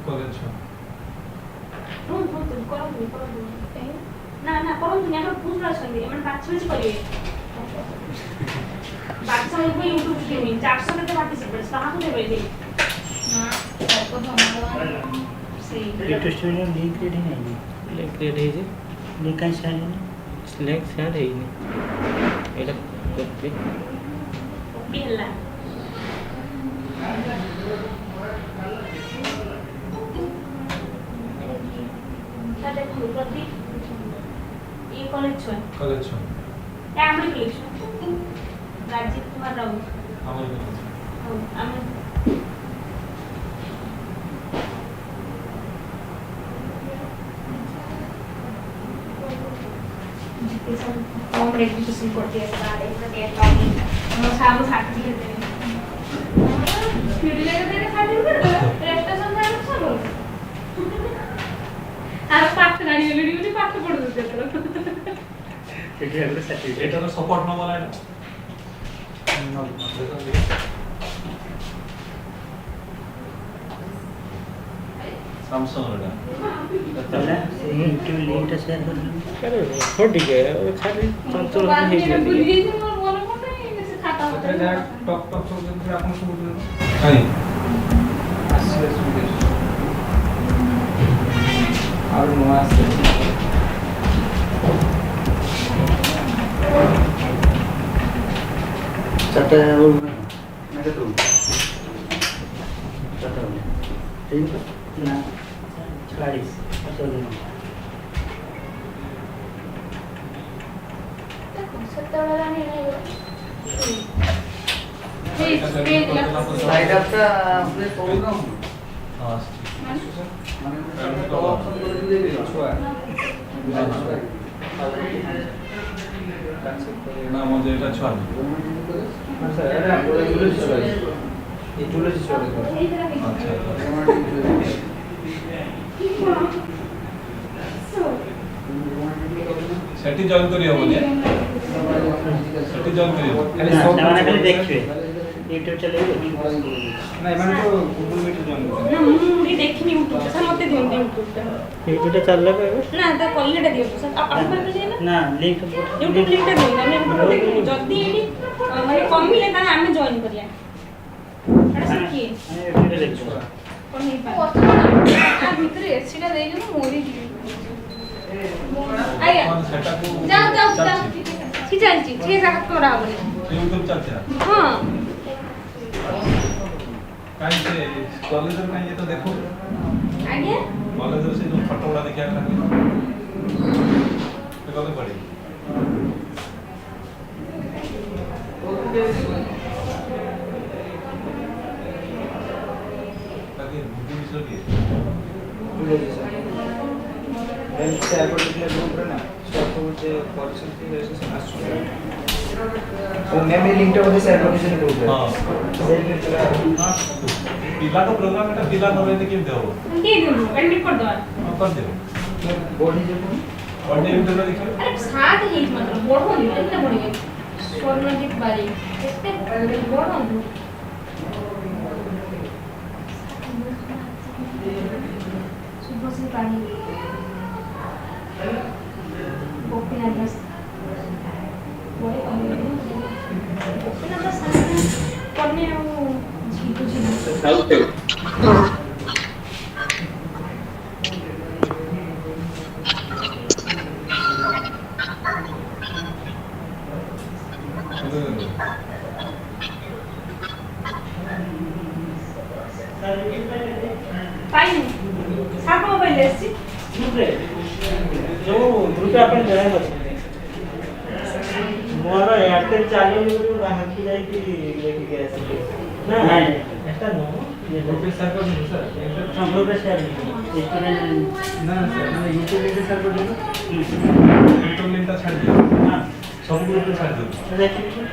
College छो ना ना कौन दुनिया का पूछ रहा संगे मैं बात समझ करिए बात समझ को YouTube पे नहीं 400 के पार्टिसिपेंट्स कहां को देबे थे ना सबको हमारा सही YouTube स्टूडियो लिंक क्रिएट नहीं लिंक क्रिएट है जे लिंक का शेयर नहीं लिंक शेयर है नहीं एटा कॉपी कॉपी हल्ला देखो प्रदीप ये कॉलेज छो या हमरे कॉलेज राजीव कुमार राव हमरे हां हम जितने सब फॉर्म रजिस्ट्रेशन करते हैं सारे प्रत्येक लॉगिन हम सामने सर्टिफिकेट देंगे फिर लेके देने सर्टिफिकेट रजिस्ट्रेशन का सब আর পাঠ গাড়ি অলরেডি পাঠ পড়ে দিতে তো এটা একটা সার্টিফিকেট এটা তো সাপোর্ট না বলা না सैमसंग रे पहले से YouTube लिंक शेयर कर लो करे छोड़ के खाली चंचल नहीं है भूल गई थी मोर मन को नहीं जैसे खाता होता है टॉप टॉप सब दिन आपन सब नहीं आसे सुविधा और नमस्ते चटा बोल मैं तो चटा ठीक है ना 40 चलो सत्तावाला नहीं स्लाइड आपका अपने फोन ना हां মানে তো অপশন করে দিলে ছয় না মজে এটা ছয় স্যার আরে আমরা এগুলো চলে এই চলে চলে আচ্ছা সেটি জয়েন করি হবে না সেটি জয়েন করি হবে খালি সব মানে খালি দেখবে YouTube চলে না মানে তো গুগল মিট জয়েন করতে না মুড়ি দেখিনি YouTube স্যার মতে দিন YouTube টা এটা চাললে পাবে না তা কলিটা দিও স্যার আপনি পারবে না না লিংক YouTube লিংকটা দিন আমি দেখি যদি এটি মানে কমিলে তাহলে আমি জয়েন করিয়া এটা স্যার কি আমি ভিডিও দেখছি কোন নেই পারে আর ভিতরে এসিটা দেই না মোরি আয়া সেটাକୁ যাও যাও যাও কি চাইছি ঠিক আছে তোরা বলে YouTube चलते हैं हां काई से कॉलेज में ये तो देखो आगे कॉलेज से जो फोटो वाला देखा था तो कब पड़ी ताकि बुद्धि मिश्र की देन से पर्टिकुलर ग्रुप रे ना सब कुछ पर्सन की रजिस्ट्रेशन आसुला तो मैं लिंक टा बोले शेयर लोकेशन ग्रुप रे हां पिला का प्रोग्राम এটা পিলা নবে তে কেমতে হবে দিয়ে দেব এডমিট कर दो कर दे बॉडी जो बर्थडे इवेंट में देखिए अरे साथ ही मतलब बड़ हो नहीं कितना बड़ी है स्वर्णदीप बारी कितने बड़ हो सुबह से पानी गोपीनाथ दास बड़े गोपीनाथ दास पढ़ने वो जीतू जी पाइन साप मोबाइल लेसी जो ग्रुप आपण जरा मत मोर एयरटेल चालू जो बाकी जाई कि लेके गए से ना ऐसा नो ये ग्रुप शेयर कर दो सर हम ग्रुप शेयर स्टूडेंट ना सर मैं YouTube लिंक शेयर कर दूंगा YouTube लिंक टा छाड़ दियो हां सब ग्रुप पे छाड़ दो देखिए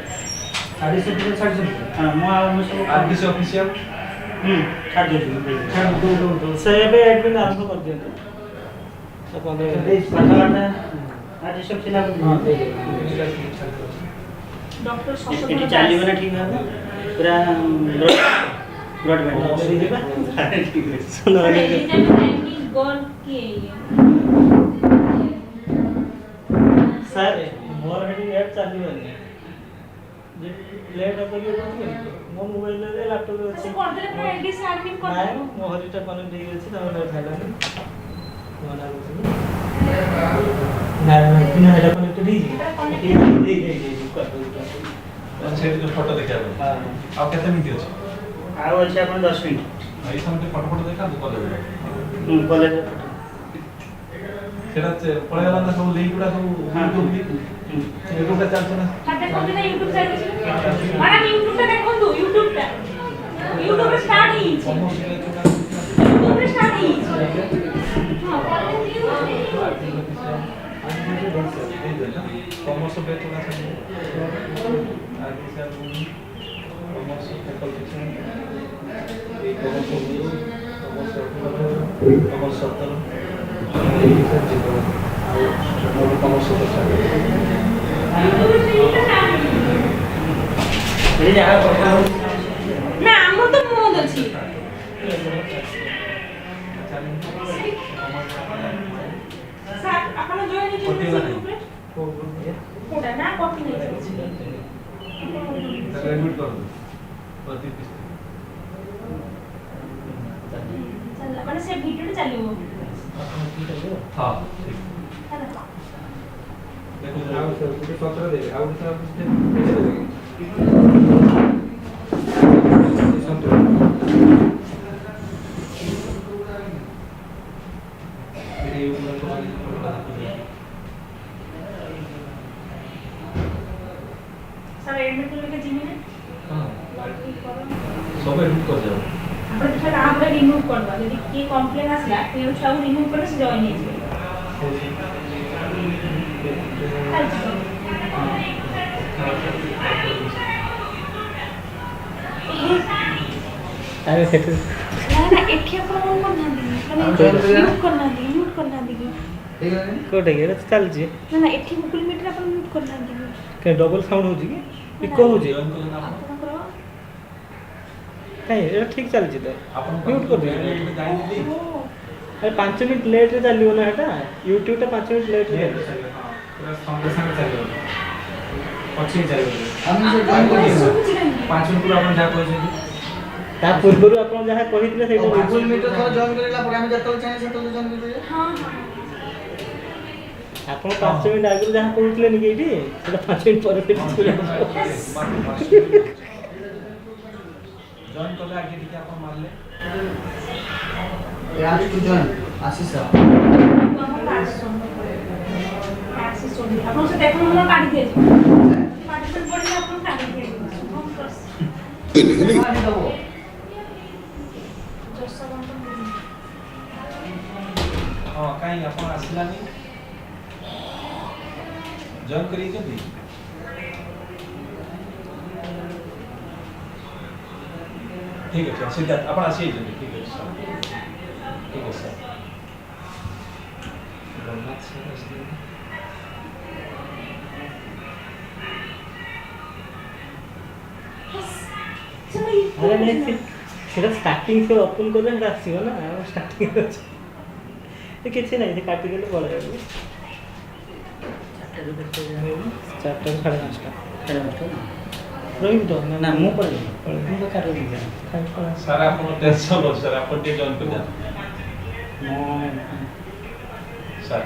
आदि से छाड़ दो हां मो सब आदि से ऑफिशियल छाड़ दो छाड़ दो से ଏବେ एडमिन आरंभ कर दियो तो 15 पाठाटा आज सब चिना हां डॉक्टर एटी चालीबो ना ठीक है पूरा ବ୍ରଡବ୍ୟାଣ୍ଡ ଯିବା ଠିକ ଅଛି ସୁନ୍ଦର ସାର୍ ମୋର ହେଠି ନେଟ୍ ଚାଲିବନି ଯେ ଲେଟ୍ ହବ କି ମୋ ମୋବାଇଲରେ ଲାପଟପରେ ଅଛି ନାଇଁ ମୋ ହରିଟା କନେକ୍ଟ ହେଇକି ଅଛି ତାଙ୍କ ନେଟ୍ ଚାଲୁନି ମନା କରୁଛି ନାଇଁ ନାଇଁ ହେଟା କନେକ୍ଟ ହେଇଛି ସେଇଠି ଯୋଉ ଫଟୋ ଦେଖିବା ପାଇଁ ଆଉ କେତେ ମିନିଟ୍ ଅଛି ଆଉ ଅଛି ଆପଣ 10 ମିନିଟ୍ ଏଇ ସମୟ ଟିକେ ଫଟୋ ଦେଖାନ୍ତୁ କଲେଜରେ କଲେଜ ସେଟା ପଳେଇଗଲା ନା ସବୁ ଲିଙ୍କ ଗୁଡ଼ା ସବୁ ୟୁଟ୍ୟୁବଟା ଚାଲୁଛି ନା କମର୍ସ ବେଚ୍ ଗୁଡ଼ା ସବୁ କମର୍ସ ଫ୍ୟାକଲ୍ଟି ଏଇ କମର୍ସ ସତର ନା ଆମର ତ ମୋଦ ଅଛି ସାର୍ ଆପଣ ଜଏନ୍ ହେଇଛନ୍ତି କୋଉଟା ନା କପି ନାହିଁ ଏଡମିଟ୍ କରନ୍ତୁ ପ୍ରତି ପିସ୍ ମାନେ ସେ ଭିଡିଓ ଚାଲିବ ହଁ ଠିକ୍ ଦେଖୁଛୁ ଆଉ ସେ ଗୋଟେ ପତ୍ର ଦେବେ ଆଉ ଗୋଟେ ସାର୍ ଏଡମିଟ୍ करके जीनी ना हां सब एडमिट कर जाओ આપણે તો આપણે રિમૂવ કરવા যদি কি કમ્પ્લેન আসলা તે સૌ રિમૂવ કરે છે જોઈન હે अरे सेट ना ना एठी आपण कोन करना दी म्यूट करना दी ठीक है कोटे गेले चल जी ना ना एठी गुगल मीट रे आपण म्यूट करना दी के डबल साउंड हो जी की इको हो जी ଆପଣଙ୍କର काई ए ठीक चल जी तो अपन म्यूट कर दे जाई दी अरे 5 मिनट लेट रे चलियो ना हेटा YouTube टा 5 मिनट लेट रे पूरा संगे संगे चलियो पछी चलियो हम से जॉइन कर दियो 5 मिनिट पूरा अपन जा कहै छी ता पूर्वरु आपण जहा कहितले सेटा गूगल मीट थोड़ा जॉइन करेला पर हम जतल चाहे सेतल जॉइन कर दियो हां हां आपण 5 मिनट आगु जहा कहतले नि केठी सेटा 5 मिनट पर फिर जॉइन करले आगे ठीक अपन मारले आज टू जॉइन आशीष ଆପଣ ସେ ଦେଖୁ ମୁଁ କାଢି ଦିଏ ପାର୍ଟିସନ୍ ପଡିଲେ ଆପଣ କାଢି ଦିଏ मारी दबो हां काई अपन आसिलानी जॉइन करी जदी ठीक है सीधा अपन आसी जदी ठीक है सर ठीक है सर गलत सर इसलिए अरे नहीं सेटा स्टार्टिंग से ओपन करले सेटा आसीबो ना स्टार्टिंग अछि ए किछि नहीं से काटी देले बळ जाबो 4टा 5:30 रोइम तो ना मु पड़े मु तो काट दी सर अपन टेंशन लो सर अपन टे जॉइन कर जा सर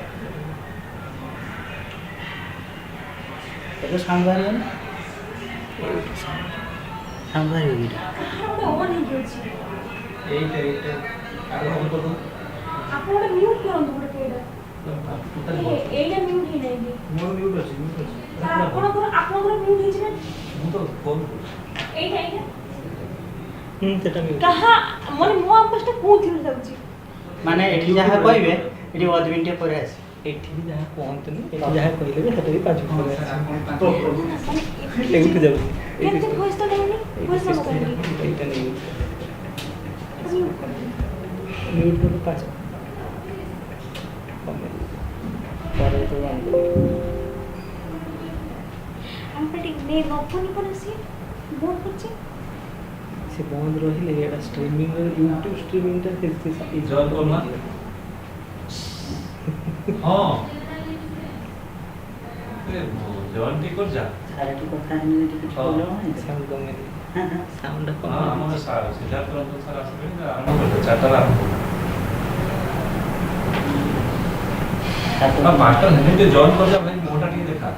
तो सांबार है सांबार है ଗୋଟେ ଅନ୍ ହେଇଯାଇଛି ଏଇଟା ଆଗ ଅନ୍ କର ଆପଣ ଗୋଟେ ମ୍ୟୁଟ୍ କରନ୍ତୁ ଗୋଟେ ଏଇଟା ଏଇଟା ମ୍ୟୁଟ୍ ହେଇନାହିଁ मोर म्यूट अछि ସାର୍ ଆପଣଙ୍କର ମ୍ୟୁଟ୍ ହେଇଛି ନା ମୁଁ ତ ଫୋନ୍ ଏଇଟା ଏଇଟା ସେଟା ବି କାହା ମାନେ ମୋ ଆମ୍ପାସଟା କୋଉଥିରେ ଯାଉଛି माने एठी जहा कहबे एठी 10 मिनिट पर आसी एठी जहा कहंतनी एठी जहा कहले भी सेटा भी 5 मिनिट पर आसी ଏଇଠି एठी जाऊ କେତେ ଭଏସ୍ ତ ନେଉନି ଭଏସ୍ ତ ନେଉନି एटा नहीं म्यूट को 5 पर तो ଆମ ପଟେ ନେ ଗପନି पण ଆସି ବହୁତ କିଛି से बंद रहिले एटा स्ट्रीमिंग यूट्यूब स्ट्रीमिंग टा फिर जॉइन करना हां जॉइन टी कर जा सारे की কথা আমি যদি কিছু বললো না साउंड कम साउंड कम हां हम सिद्धार्थ सर आसबे ना आरंभ कर चारटा आरंभ अब मास्टर हमें तो जॉइन कर जा भाई मोटा टी देखा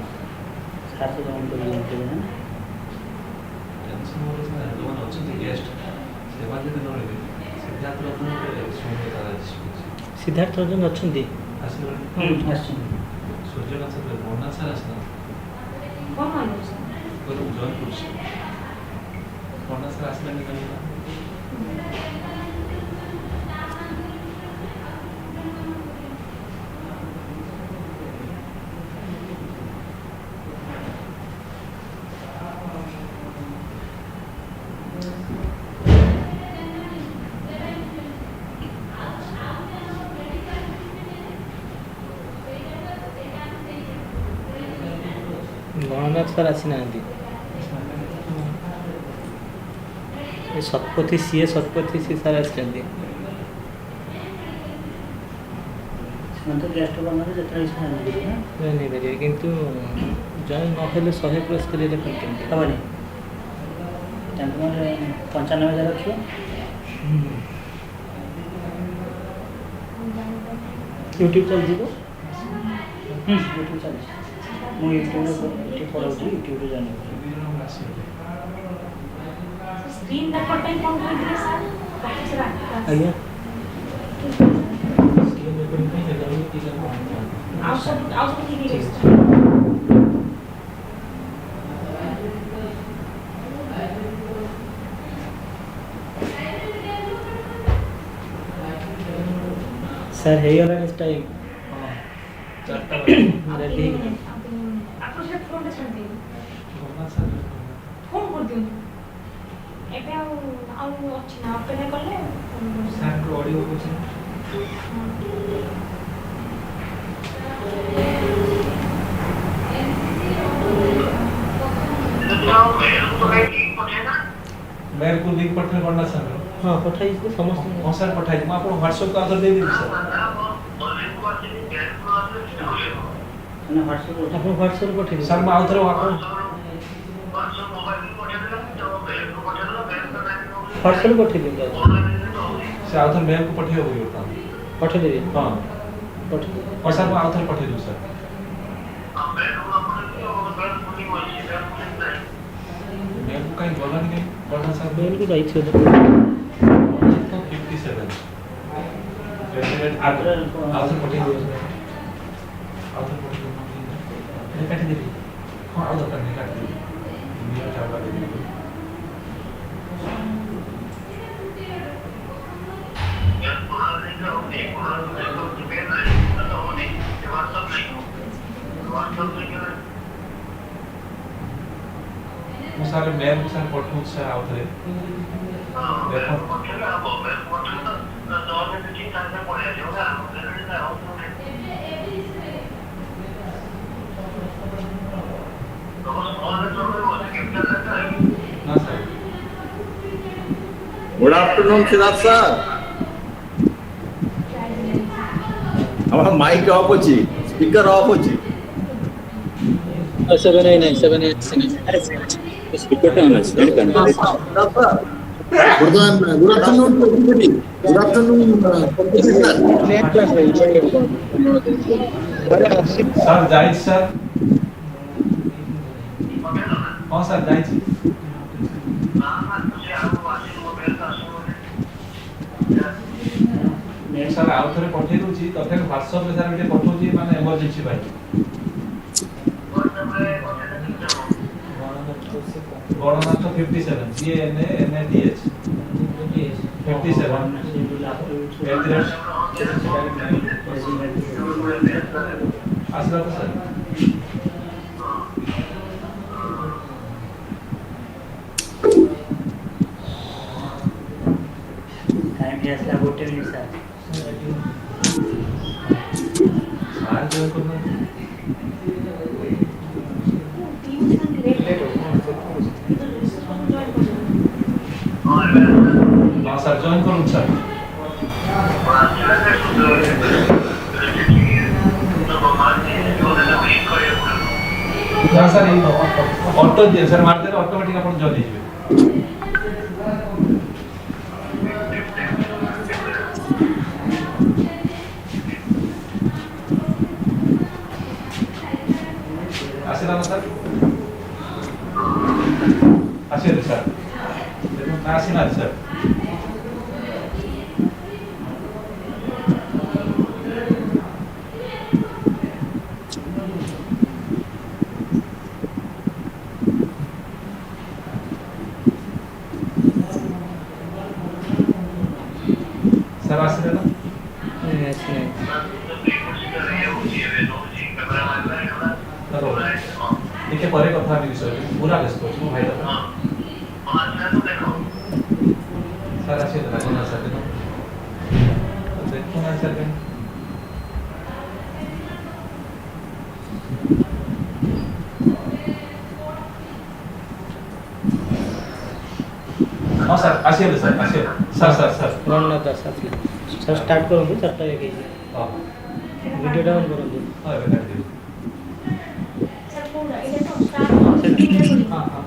साथ जॉइन कर लेते हैं टेंशन हो रहा है लोग अच्छे गेस्ट सेवा दे न रे सिद्धार्थ रतन के सुनते तारा सिद्धार्थ रतन अछंती आसबे আসছেন सूर्यकांत सर मोहन सर आसना কোন মানুষ कर जॉइन करছে मोहन सर आसना निकल गणनाथ सर आसी ना शतपथी सीए शतपथी सी सर आसଛନ୍ତି ସେମାନେ ଗେଷ୍ଟ ବନରେ ଯେତେବେଳେ ଇଚ୍ଛା ନେଇପାରିବେ ନା नहीं पारे किंतु जॉइन न हेले 100 प्लस के लिए कंटेंट ହେବନି ତାଙ୍କୁ ମାନେ 95,000 ରଖିବ यूट्यूब चल जीवो यूट्यूब ଚାଲିଛି ମୁଁ ୟୁଟ୍ୟୁବରେ ଏଠି ପଢ଼ାଉଛି ୟୁଟ୍ୟୁବରେ ଜାଣିବି ସ୍କ୍ରିନ୍ ରେକର୍ଡ ପାଇଁ କଣ କହିଥିଲେ ସାର୍ ପ୍ରାକ୍ଟିସ୍ आज्ञा ଆଉ ସବୁ ଠିକ୍ ହେଇଯାଇଛି सर हे गला नेक्स्ट टाइम हां चारटा रेडी ଆପଣ ସେଟା ଫୋନ୍ରେ ଛାଡ଼ି ଦିଅନ୍ତୁ मोहन सर ଫୋନ୍ କରିଦିଅନ୍ତୁ ଏବେ ଆଉ ଅଛି ନା ଅପେକ୍ଷା କଲେ सर को ऑडियो कुछ मेरे को लिंक पठने पड़ना सर हाँ पठाई को समस्त हां सर पठाई मैं आपको व्हाट्सएप का आधार दे देबी सर ମାନେ ହ୍ୱାଟ୍ସଆପ୍ ଆପଣ WhatsApp पठाई सर मैं आउथरे आपको WhatsApp पठाई देंगे से आउथर मेल को पठे होगी होता पठाई देंगे हां पठाई और सर मैं आउथर पठे दूं सर मेल को कहीं बोला नहीं पढ़ना सर मेल को जाई छ 57 आउथर पठे दूं आउथर पठे दूं ये काट दे हां आउथर करने काट दे मेल चावला दे दे ମୁଁ ସାର୍ ମେଲ୍ ସାର୍ ପଠଉଛି ସାର୍ ଆଉ ଥରେ ଦେଖ ନା sir Good afternoon, Siddharth sir. Our mic off ଅଛି, speaker off ଅଛି. 789 Speaker ଟା on ଅଛି. Good afternoon to everybody. Good afternoon, sir ଯାଇଛି ସାର୍ ହଁ ସାର୍ ଯାଇଛି ସାର୍ ଆଉ ଥରେ ପଠେଇ ଦଉଛି ତଥାପି ହ୍ୱାଟ୍ସଆପରେ ସାର୍ ଟିକେ ପଠଉଛି ମାନେ ଏମର୍ଜେନ୍ସି ପାଇଁ ଗଣନାଥ 57 GNANATH 57 ଆସିଲା ତ ସାର୍ टाइम भी असला गोटे मिनिट सर ସାର୍ ଜୟ କରୁନାହାନ୍ତି लेट हो हाँ सर जॉइन करूँ सर हाँ सर ये ऑटो दिए सर मारते तो ऑटोमेटिक अपन जॉइन लीजिए आशीर्वाद सर आशीर्वाद सर देखो आशीर्वाद सर सर आशीर्वाद देखिए परे कथा विषय पूरा व्यस्त हो भाई सर आशीष राजना सर देखो ना सर हाँ सर आशीष सर आशीष सर सर सर पुराना दस सर स्टार्ट करूँ चार्टा एक हाँ वीडियो डाउन करूँ हाँ बेटा दी सर पूरा इधर तो स्टार्ट हाँ हाँ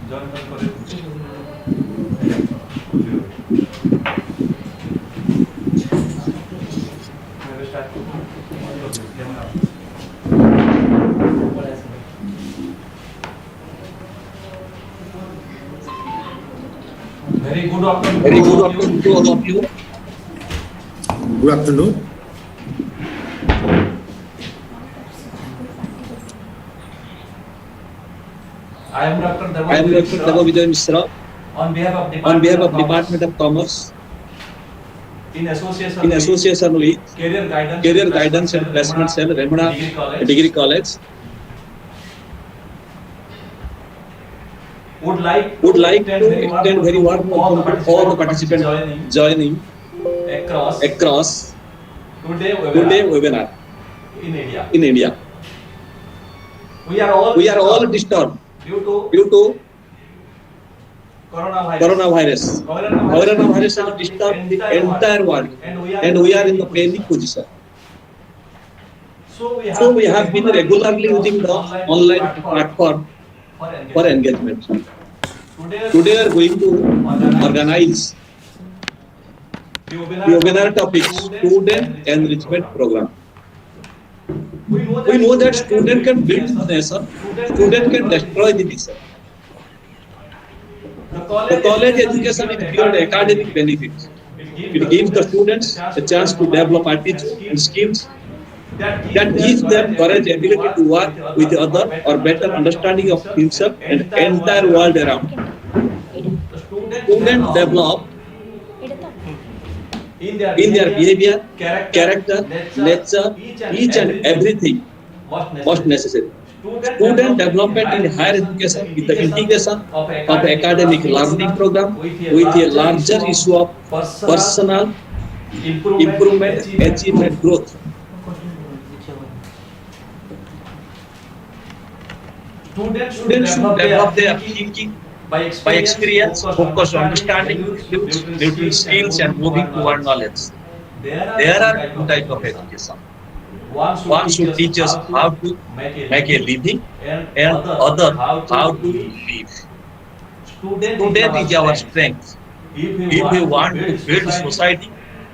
जॉइन कर Very good afternoon. Very good afternoon to all of you. Good afternoon. I am Dr. Dr. Mishra. On behalf of Department of Commerce, in association with Career Guidance and Placement Cell, Remuna Degree College, would like to extend very warm welcome to all the participants joining across today webinar in India. We are all disturbed due to due to coronavirus. Coronavirus has disturbed the entire world, and we are in the panic position. So we have been regularly using the online platform for engagement. Today we are going to organize the webinar topic Student Enrichment Program. We know that student can build the nation, student can destroy the nation. The college education is beyond academic benefits. It gives the students a chance to develop attitude and skills that gives them courage, ability to work with the other, or better understanding of himself and entire world around. Students develop in their behavior, character, nature, each and everything most necessary. Student development in higher education is the integration of academic learning program with a larger issue of personal improvement, achievement, growth. Students should Students should develop their thinking thinking by by experience, focus on understanding, little skills, and moving toward knowledge. There are two types of education. One should teach us how to make a living, and other how to live. Student is our strength. If we want to build society,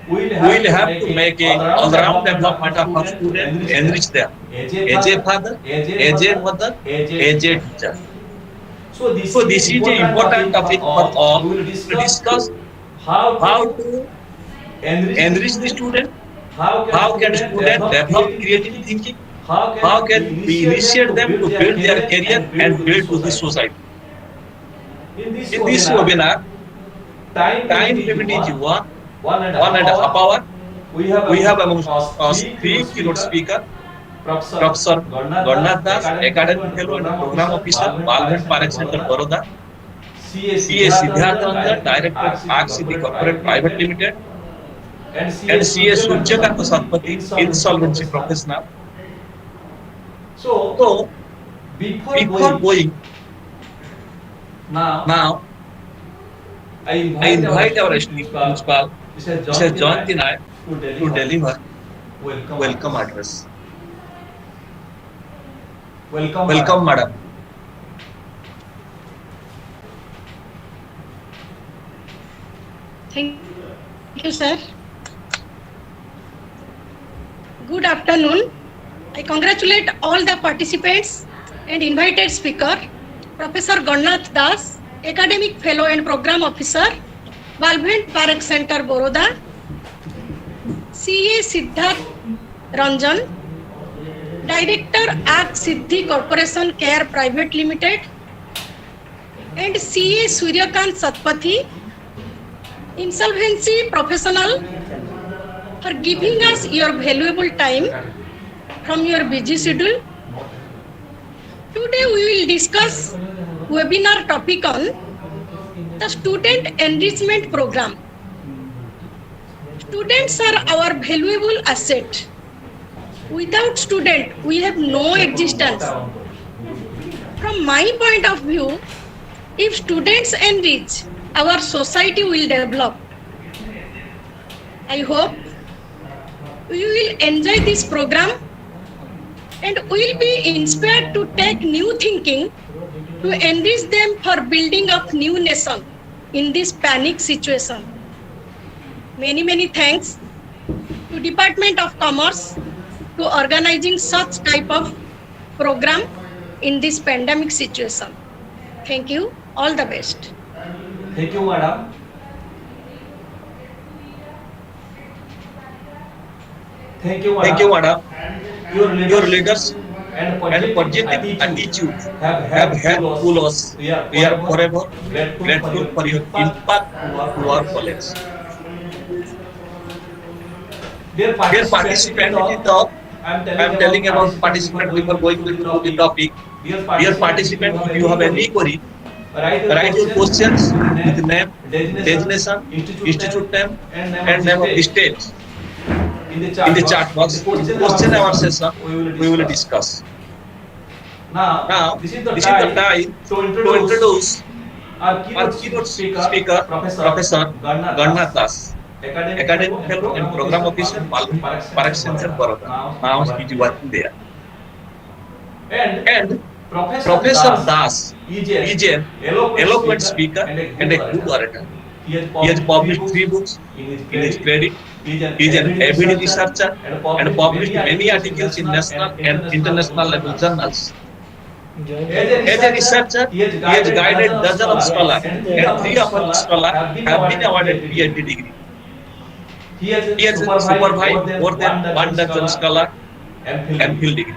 we will have to make a all-round development of our students to enrich them as a father, as a mother, as a teacher. So this is an important topic for all to discuss how to enrich the student, how can students develop creative thinking, how can we initiate them to build their career and build to the society. In this webinar, time limit is one and a half hour. We have among us three keynote speakers, Professor Garnath Das, Academic Fellow and Program Officer, Balghat Park Center, Baroda, CA Siddharth Ranjan, Director, Park City Corporate Private Limited, and CA Surjakanta Satpathy, insolvency professional. So, before going, now I invite our esteemed principal, Mr. John Tinay, to deliver welcome address. Welcome, madam. Thank you, sir. Good afternoon. I congratulate all the participants and invited speaker, Professor Gannath Das, Academic Fellow and Program Officer, Valvent Park Center, Boroda, CA Siddharth Ranjan, Director Act Siddhi Corporation Care Private Limited, and CA Suryakant Satpathy, insolvency professional, for giving us your valuable time from your busy schedule. Today we will discuss webinar topic on the Student Enrichment Program. Students are our valuable asset. Without student, we have no existence. From my point of view, if students enrich, our society will develop. I hope we will enjoy this program and will be inspired to take new thinking to enrich them for building of new nation in this panic situation. Many thanks to Department of Commerce to organizing such type of program in this pandemic situation. Thank you. All the best. Thank you, madam. Thank you, madam. Your leaders and positive attitude have helped pull us. We are forever grateful for your impact to our college. Dear participant, I am telling about participant before going to the topic. Dear participant, if you have any query, write your questions with name, designation, institute name, and name of the state in the chat box. Question our session, we will discuss. Now, this is the time to introduce our keynote speaker, Professor Gannath Das, Academic Fellow and Program Officer, Park Center, Baroda. Now he is working there. And Professor Das is an eloquent speaker and a good orator. He has published 3 books in his credit. He is an avid researcher and published many articles in national and international level journals. As a researcher, he has guided dozens of scholars, and 3 of our scholars have been awarded PhD degree. He has supervised more than 1 dozen scholars and field degree.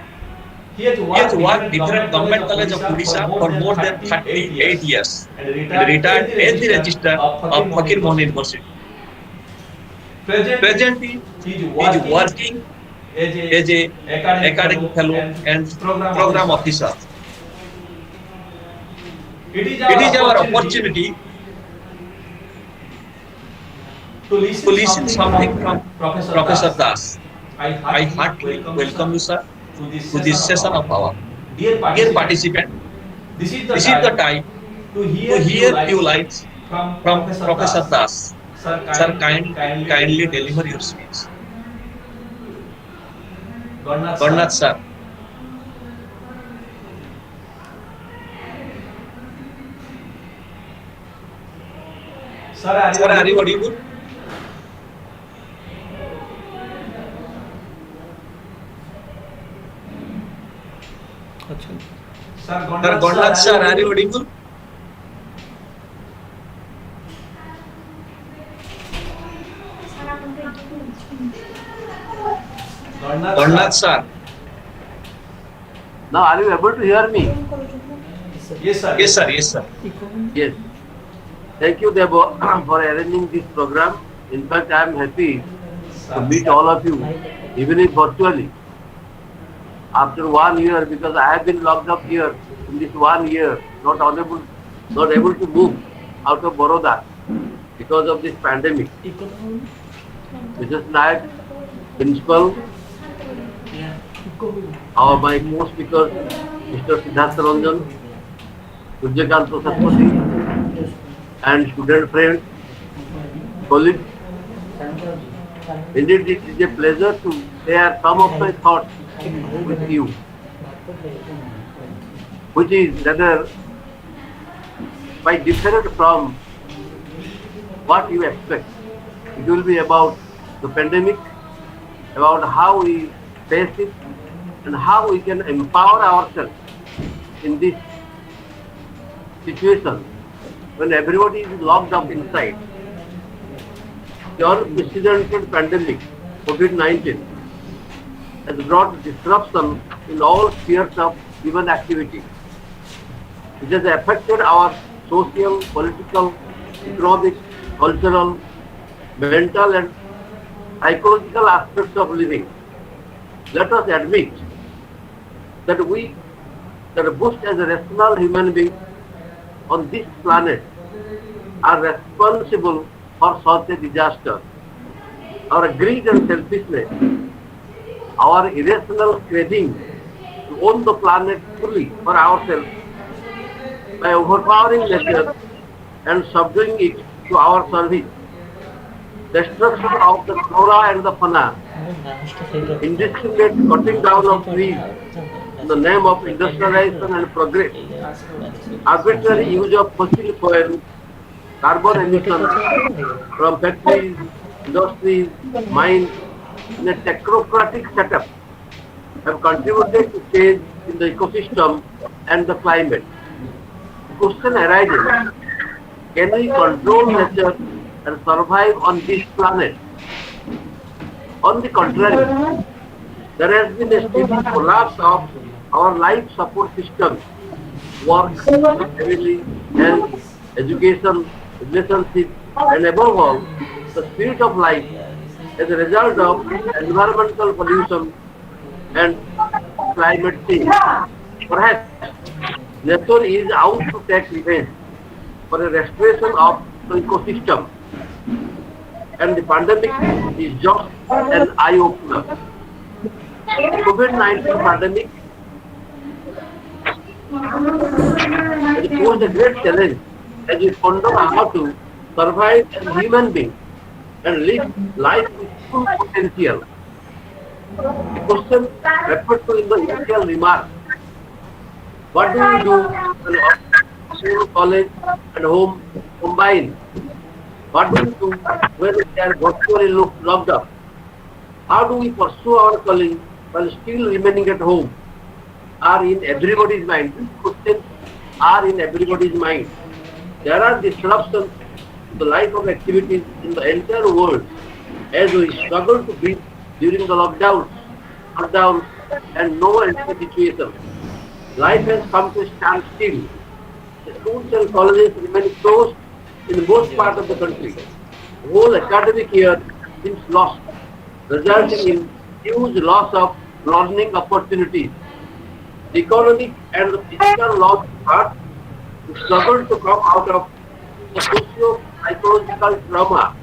He has worked different government colleges of Odisha for more than 38 years and retired as the registrar of Fakir Mohon University. Presently, he is working as a academic fellow and program officer. It is our opportunity to listen something from Professor Das. I heartily welcome you, sir, to this session of our. Dear participant, this is the time to hear few lines from Professor Das. Sir, kindly deliver your speech. Gannath, sir. Sir, are you audible? Sir, Gannath, sir, are you audible? Gannath, sir. Now, are you able to hear me? Yes, sir. Yes, sir. Yes, sir. Yes. Thank you, Debo, for arranging this program. In fact, I am happy to meet all of you, even if virtually. After 1 year, because I have been locked up here in this 1 year, not able to move out of Baroda because of this pandemic. Mrs. Nayak, Principal, my co-speakers, Mr. Siddhartha Ranjan, Surjakanta Saspati, and student friends, colleagues. Indeed, it is a pleasure to share some of my thoughts with you, which is rather quite different from what you expect. It will be about the pandemic, about how we face it, and how we can empower ourselves in this situation when everybody is locked up inside. The unprecedented pandemic, COVID-19, has brought disruption in all spheres of human activity. It has affected our social, political, economic, cultural, mental and psychological aspects of living. Let us admit that both as a rational human being on this planet are responsible for such a disaster. Our greed and selfishness, our irrational craving to own the planet fully for ourselves by overpowering nature and subduing it to our service, destruction of the flora and the fauna, indiscriminate cutting down of trees in the name of industrialization and progress, arbitrary use of fossil fuel, carbon emissions from factories, industries, mines in a technocratic setup have contributed to change in the ecosystem and the climate. The question arises, can we control nature and survive on this planet? On the contrary, there has been a steady collapse of our life support systems, work, family, health, education, relationships, and above all, the spirit of life as a result of environmental pollution and climate change. Perhaps nature is out to take revenge for a restoration of the ecosystem, and the pandemic is just an eye-opener. The COVID-19 pandemic has posed a great challenge as we ponder how to survive as human beings and live life with full potential. The question referred to in the initial remarks, what do we do when school, college and home combine? What do we do when we are virtually locked up? How do we pursue our calling while still remaining at home? Are in everybody's mind. These questions are in everybody's mind. There are disruptions to the life of activities in the entire world as we struggle to breathe during the lockdowns, and no entry situation. Life has come to a standstill. The schools and colleges remain closed in most parts of the country. The whole academic year seems lost, resulting in huge loss of learning opportunities. The economic and the physical loss of heart struggle to come out of the socio-psychological trauma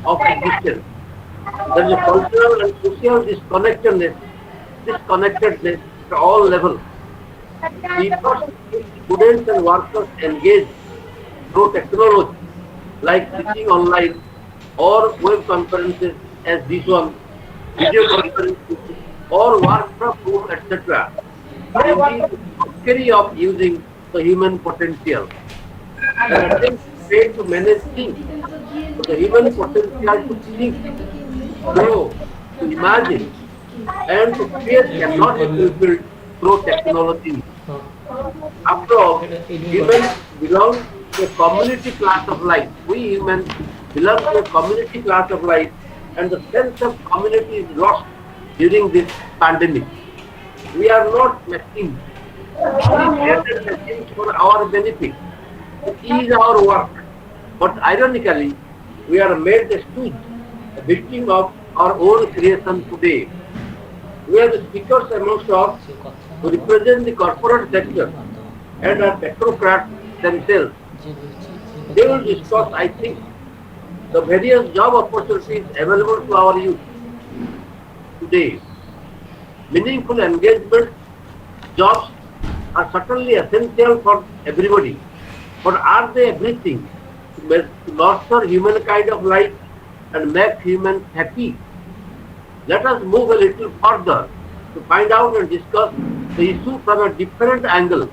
of existence. There is a cultural and social disconnectedness at all levels. We must keep students and workers engaged through technology like teaching online or web conferences as this one, video conferences or work from home, etc. And the mockery of using the human potential. The attempt to manage things, the human potential to think, grow, to imagine, and to create cannot be fulfilled through technology. After all, humans belong to a community class of life. We humans belong to a community class of life, and the sense of community is lost during this pandemic. We are not machines. We created machines for our benefit, to ease our work. But ironically, we are made a stooge, a victim of our own creation today. We are the speakers amongst us who represent the corporate sector and are technocrats themselves. They will discuss, I think, the various job opportunities available to our youth today. Meaningful engagement jobs are certainly essential for everybody, but are they everything to nurture humankind of life and make humans happy? Let us move a little further to find out and discuss the issue from a different angle.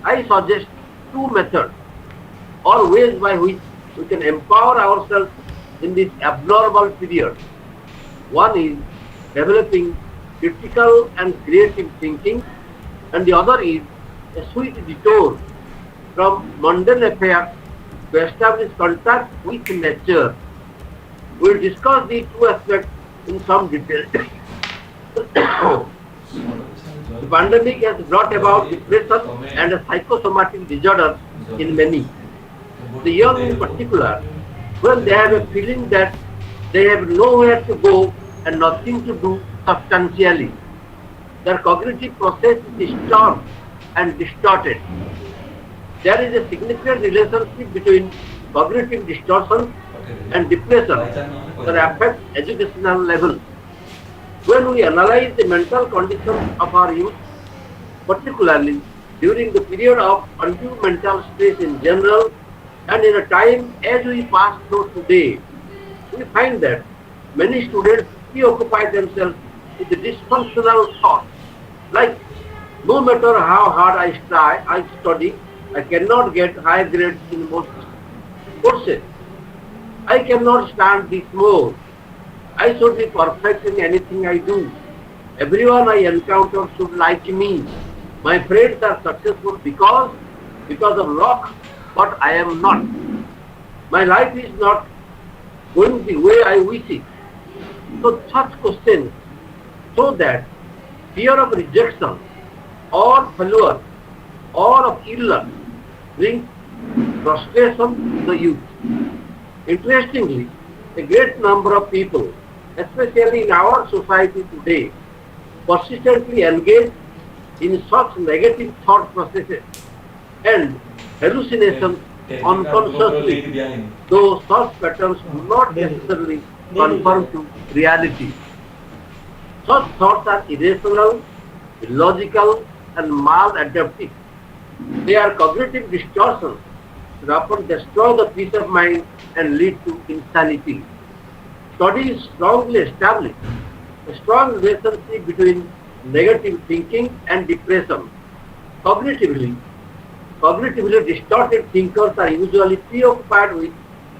I suggest two methods or ways by which we can empower ourselves in this abnormal period. One is developing critical and creative thinking, and the other is a sweet detour from mundane affairs to establish contact with nature. We will discuss these two aspects in some detail. The pandemic has brought about depression and psychosomatic disorders in many. The young in particular, when they have a feeling that they have nowhere to go and nothing to do substantially. Their cognitive process is disturbed and distorted. There is a significant relationship between cognitive distortion and depression that affects educational level. When we analyze the mental condition of our youth, particularly during the period of undue mental stress in general and in a time as we pass through today, we find that many students preoccupy themselves with the dysfunctional thoughts like, no matter how hard I study, I cannot get high grades in most courses. I cannot stand this more. I should be perfect in anything I do. Everyone I encounter should like me. My friends are successful because of luck, but I am not. My life is not going the way I wish it. So such questions show that fear of rejection or failure or of ill luck brings frustration to the youth. Interestingly, a great number of people, especially in our society today, persistently engage in such negative thought processes and hallucinations unconsciously, though such patterns do not necessarily conform to reality. Such thoughts are irrational, illogical, and maladaptive. They are cognitive distortions that often destroy the peace of mind and lead to insanity. Studies strongly establish a strong relationship between negative thinking and depression. Cognitively distorted thinkers are usually preoccupied with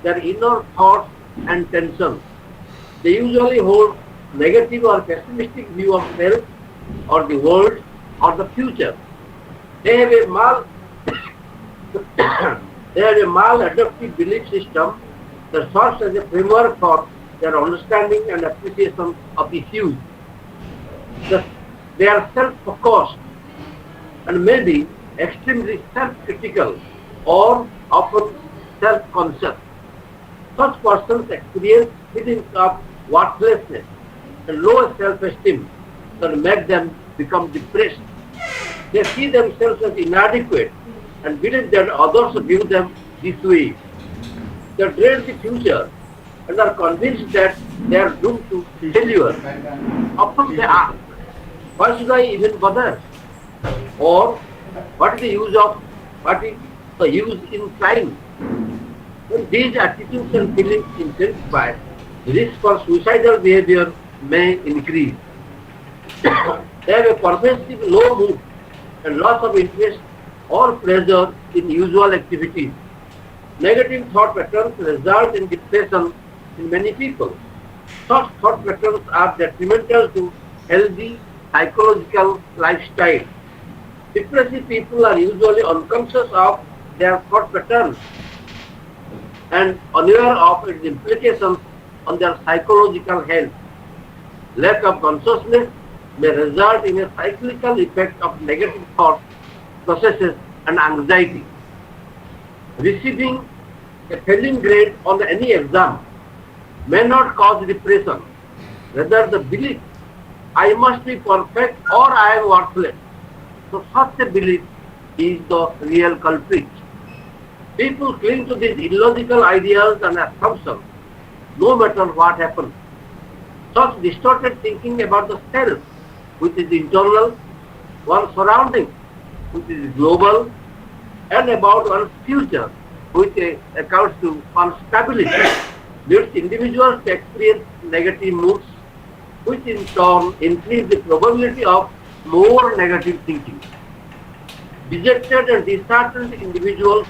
their inner thoughts and tensions. They usually hold negative or pessimistic view of self or the world or the future. They have a maladaptive belief system that serves as a framework for their understanding and appreciation of issues. They are self-focused and may be extremely self-critical or often self-conscious. Such persons experience feelings of worthlessness and low self-esteem that make them become depressed. They see themselves as inadequate and believe that others view them this way. They dread the future and are convinced that they are doomed to failure. Often they ask, why should I even bother? Or what is the use in trying? When these attitudes and feelings intensify, the risk for suicidal behavior may increase. They have a pervasive low mood and loss of interest or pleasure in usual activities. Negative thought patterns result in depression in many people. Such thought patterns are detrimental to healthy psychological lifestyle. Depressive people are usually unconscious of their thought patterns and unaware of its implications on their psychological health. Lack of consciousness may result in a cyclical effect of negative thought processes and anxiety. Receiving a failing grade on any exam may not cause depression. Rather, the belief, I must be perfect or I am worthless. So such a belief is the real culprit. People cling to these illogical ideas and assumptions no matter what happens. Such distorted thinking about the self, which is internal, one's surroundings, which is global, and about one's future, which accounts to one's stability, leads individuals to experience negative moods, which in turn increase the probability of more negative thinking. Dejected and disheartened individuals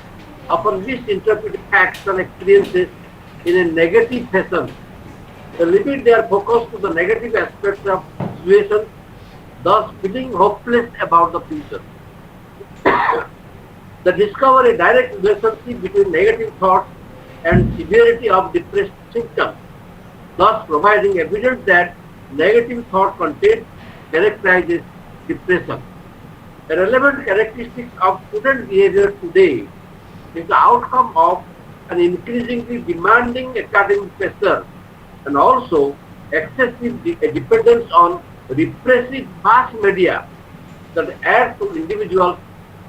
often misinterpret facts and experiences in a negative fashion. They limit their focus to the negative aspects of situations, thus feeling hopeless about the future. They discover a direct relationship between negative thoughts and severity of depressed symptoms, thus providing evidence that negative thought content characterizes depression. A relevant characteristic of student behavior today is the outcome of an increasingly demanding academic pressure and also excessive dependence on repressive mass media that add to individuals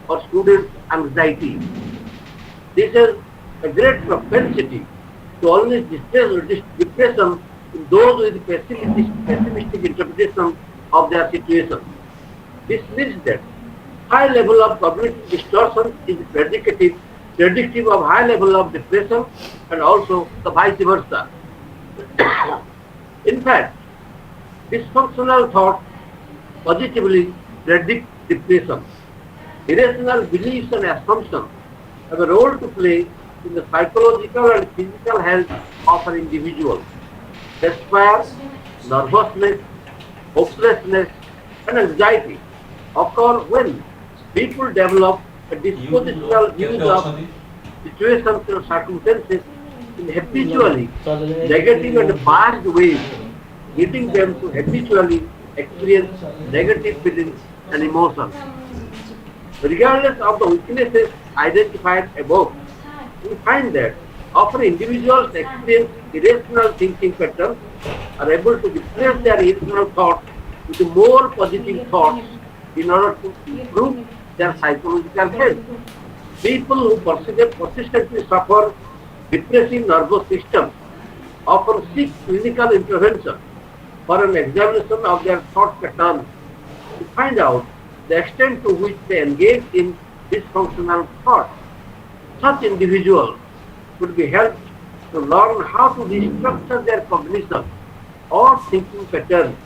or students' anxiety. This has a great propensity to always depression in those with pessimistic interpretation of their situation. This means that high level of cognitive distortion is predictive of high level of depression and also the vice versa. In fact, dysfunctional thoughts positively predict depression. Irrational beliefs and assumptions have a role to play in the psychological and physical health of an individual. Despair, nervousness, hopelessness, and anxiety occur when people develop a dispositional views of situations and circumstances in habitually negative and biased ways, leading them to habitually experience negative feelings and emotions. Regardless of the weaknesses identified above, we find that often individuals experience irrational thinking patterns are able to replace their irrational thoughts with more positive thoughts in order to improve their psychological health. People who persistently suffer depressive nervous systems often seek clinical intervention for an examination of their thought patterns to find out the extent to which they engage in dysfunctional thought. Such individuals should be helped to learn how to restructure their cognition or thinking patterns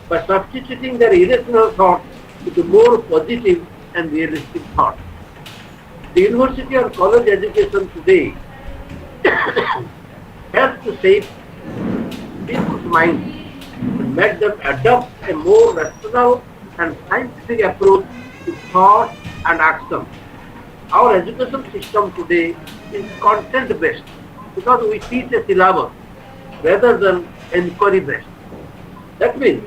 by substituting their irrational thoughts with more positive and realistic thoughts. The university or college education today helps to shape people's minds and make them adopt a more rational and scientific approach to thought and action. Our education system today is content-based because we teach a syllabus rather than inquiry-based. That means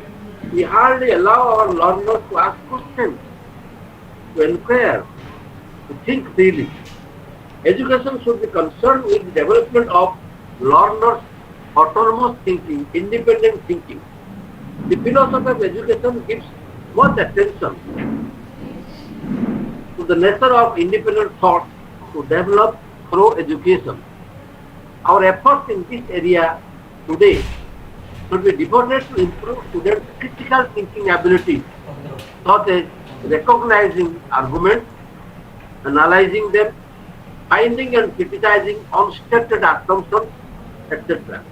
we hardly allow our learners to ask questions, to inquire, to think freely. Education should be concerned with the development of learners' autonomous thinking, independent thinking. The philosophy of education gives much attention to the nature of independent thought to develop through education. Our efforts in this area today should be devoted to improve students' critical thinking abilities, such as recognizing arguments, analyzing them, finding and criticizing unstated assumptions, etc.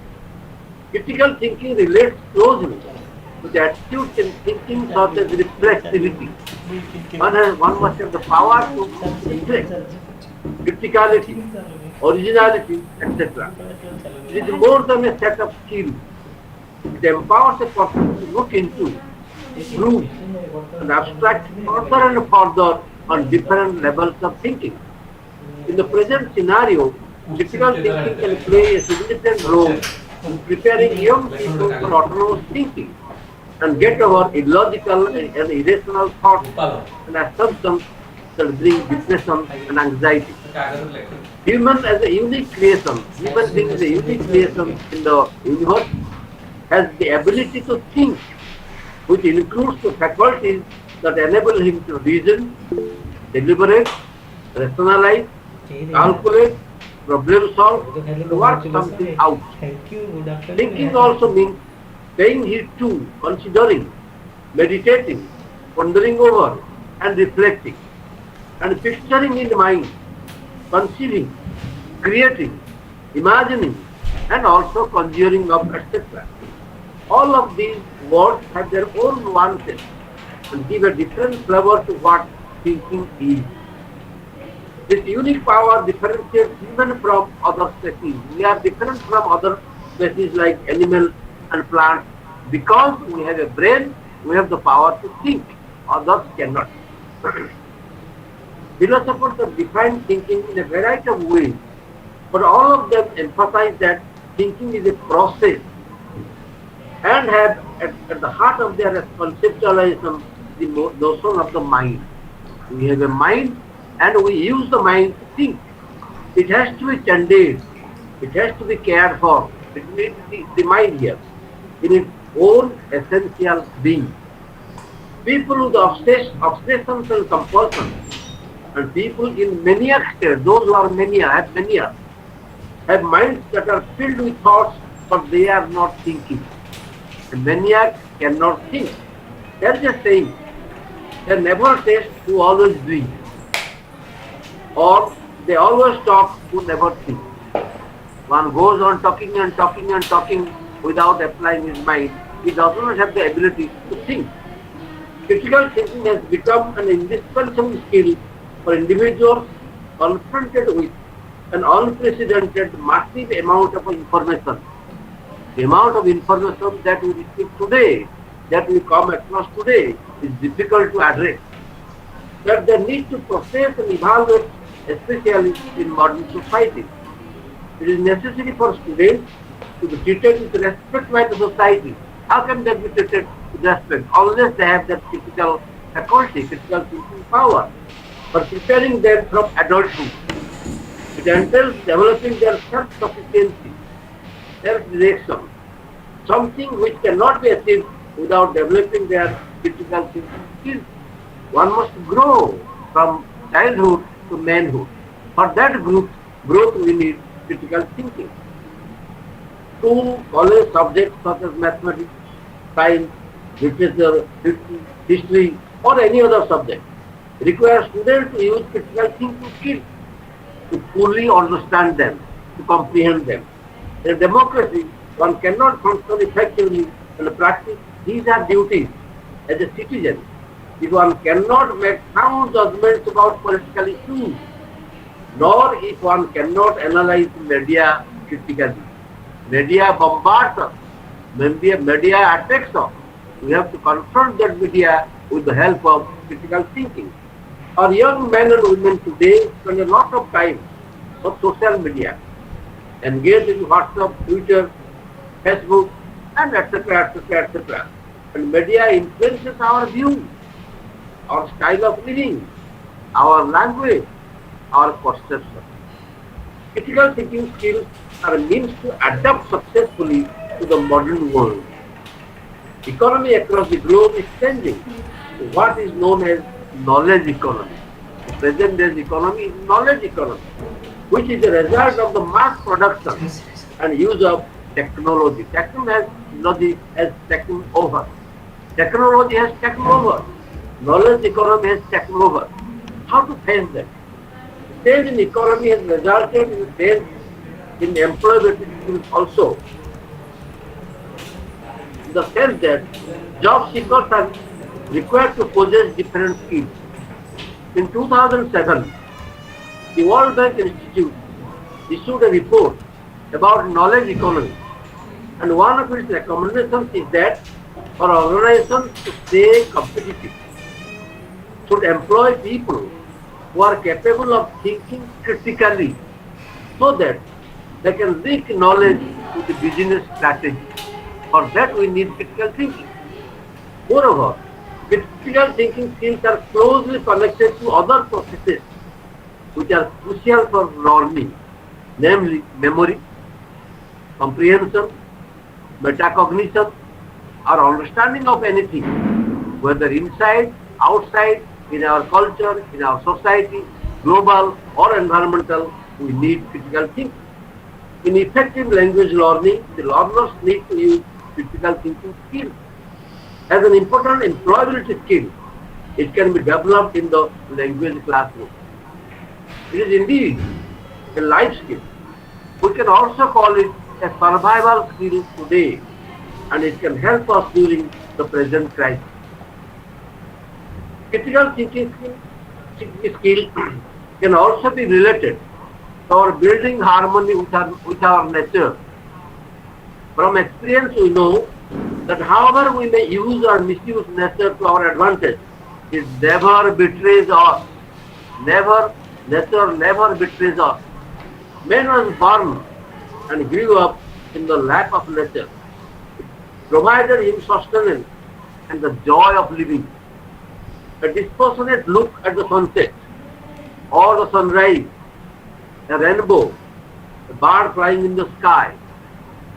Critical thinking relates closely to the attitudes in thinking such as reflexivity. One must have the power to reflect, criticality, originality, etc. It is more than a set of skills. It empowers a person to look into, prove, and abstract further and further on different levels of thinking. In the present scenario, critical thinking can play a significant role in preparing young people for autonomous thinking and get over illogical and irrational thoughts and assumptions that bring depression and anxiety. Human as a unique creation, human being is a unique creation in the universe, has the ability to think, which includes the faculties that enable him to reason, deliberate, rationalize, calculate, problem solve, and work something out. Thank you. Good afternoon. Thinking also means paying heed to, considering, meditating, pondering over, and reflecting, and picturing in mind, conceiving, creating, imagining, and also conjuring up, etc. All of these words have their own nuances and give a different flavor to what thinking is. This unique power differentiates human from other species. We are different from other species like animals and plants because we have a brain, we have the power to think. Others cannot. Philosophers have defined thinking in a variety of ways, but all of them emphasize that thinking is a process and have at the heart of their conceptualization the notion of the mind. We have a mind and we use the mind to think. It has to be tended, it has to be cared for. It needs the mind here in its own essential being. People with obsessions and compulsions, and people in maniac state, those who are mania, have minds that are filled with thoughts, but they are not thinking. A maniac cannot think. There is a saying, they never taste who always drink, or they always talk who never think. One goes on talking and talking and talking without applying his mind. He does not have the ability to think. Critical thinking has become an indispensable skill for individuals confronted with an unprecedented massive amount of information. The amount of information that we receive today, that we come across today, is difficult to address. That they need to process and evaluate, especially in modern society. It is necessary for students to be treated with respect by the society. How can they be treated with respect unless they have that critical faculty, critical thinking power? For preparing them from adulthood, it entails developing their self-sufficiency, self-direction, something which cannot be achieved without developing their critical thinking skills. One must grow from childhood to manhood. For that growth we need critical thinking. Two college subjects such as mathematics, science, literature, history, or any other subject require students to use critical thinking skills to fully understand them, to comprehend them. In a democracy, one cannot function effectively and practice these are duties as a citizen if one cannot make sound judgments about political issues, nor if one cannot analyze media critically. Media bombards us, media attacks us. We have to confront that media with the help of critical thinking. Our young men and women today spend a lot of time on social media, engage in WhatsApp, Twitter, Facebook, and etc., etc., etc. And media influences our views, our style of living, our language, our perception. Critical thinking skills are a means to adapt successfully to the modern world. Economy across the globe is changing to what is known as knowledge economy. The present day's economy is knowledge economy, which is a result of the mass production and use of technology. Technology has taken over. Technology has taken over. Knowledge economy has taken over. How to face that? The change in economy has resulted in a change in employability also. In the sense that job seekers are required to possess different skills. In 2007, the World Bank Institute issued a report about knowledge economy, and one of its recommendations is that for organizations to stay competitive, should employ people who are capable of thinking critically so that they can link knowledge to the business strategy. For that we need critical thinking. Moreover, critical thinking skills are closely connected to other processes which are crucial for learning, namely memory, comprehension, metacognition, or understanding of anything, whether inside, outside, in our culture, in our society, global or environmental, we need critical thinking. In effective language learning, the learners need to use critical thinking skills as an important employability skill. It can be developed in the language classroom. It is indeed a life skill. We can also call it a survival skill today, and it can help us during the present crisis. Critical thinking skill can also be related to our building harmony with our nature. From experience, we know that however we may use or misuse nature to our advantage, it never betrays us. Nature never betrays us. Man was born and grew up in the lap of nature. It provided him sustenance and the joy of living. A dispassionate look at the sunset or the sunrise, a rainbow, a bird flying in the sky,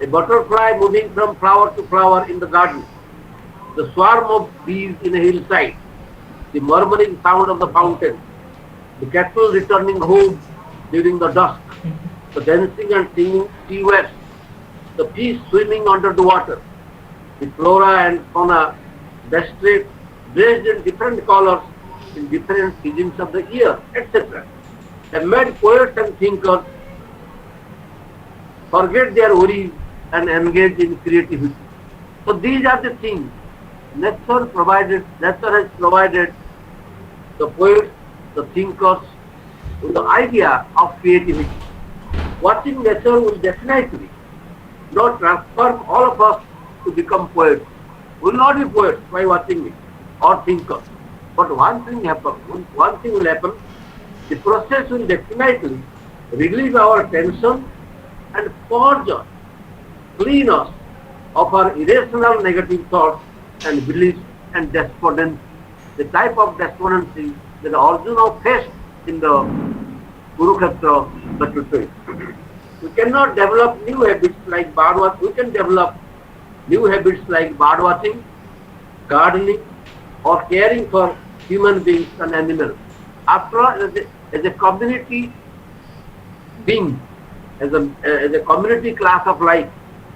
a butterfly moving from flower to flower in the garden, the swarm of bees in a hillside, the murmuring sound of the fountain, the cattle returning home during the dusk, the dancing and singing sea waves, the fish swimming under the water, the flora and fauna dressed in different colors in different seasons of the year, etc. Have made poets and thinkers forget their worries and engage in creativity. So these are the things nature has provided the poets, the thinkers with the idea of creativity. Watching nature will definitely not transform all of us to become poets. We will not be poets by watching it or thinkers. But one thing will happen, the process will definitely relieve our tension and purge us, clean us of our irrational negative thoughts and beliefs and despondency, the type of despondency that Arjuna faced in the Kurukshetra battlefield. We cannot develop new habits like bird watching. We can develop new habits like bird watching, gardening, or caring for human beings and animals. After all, as a community being, as a community class of life,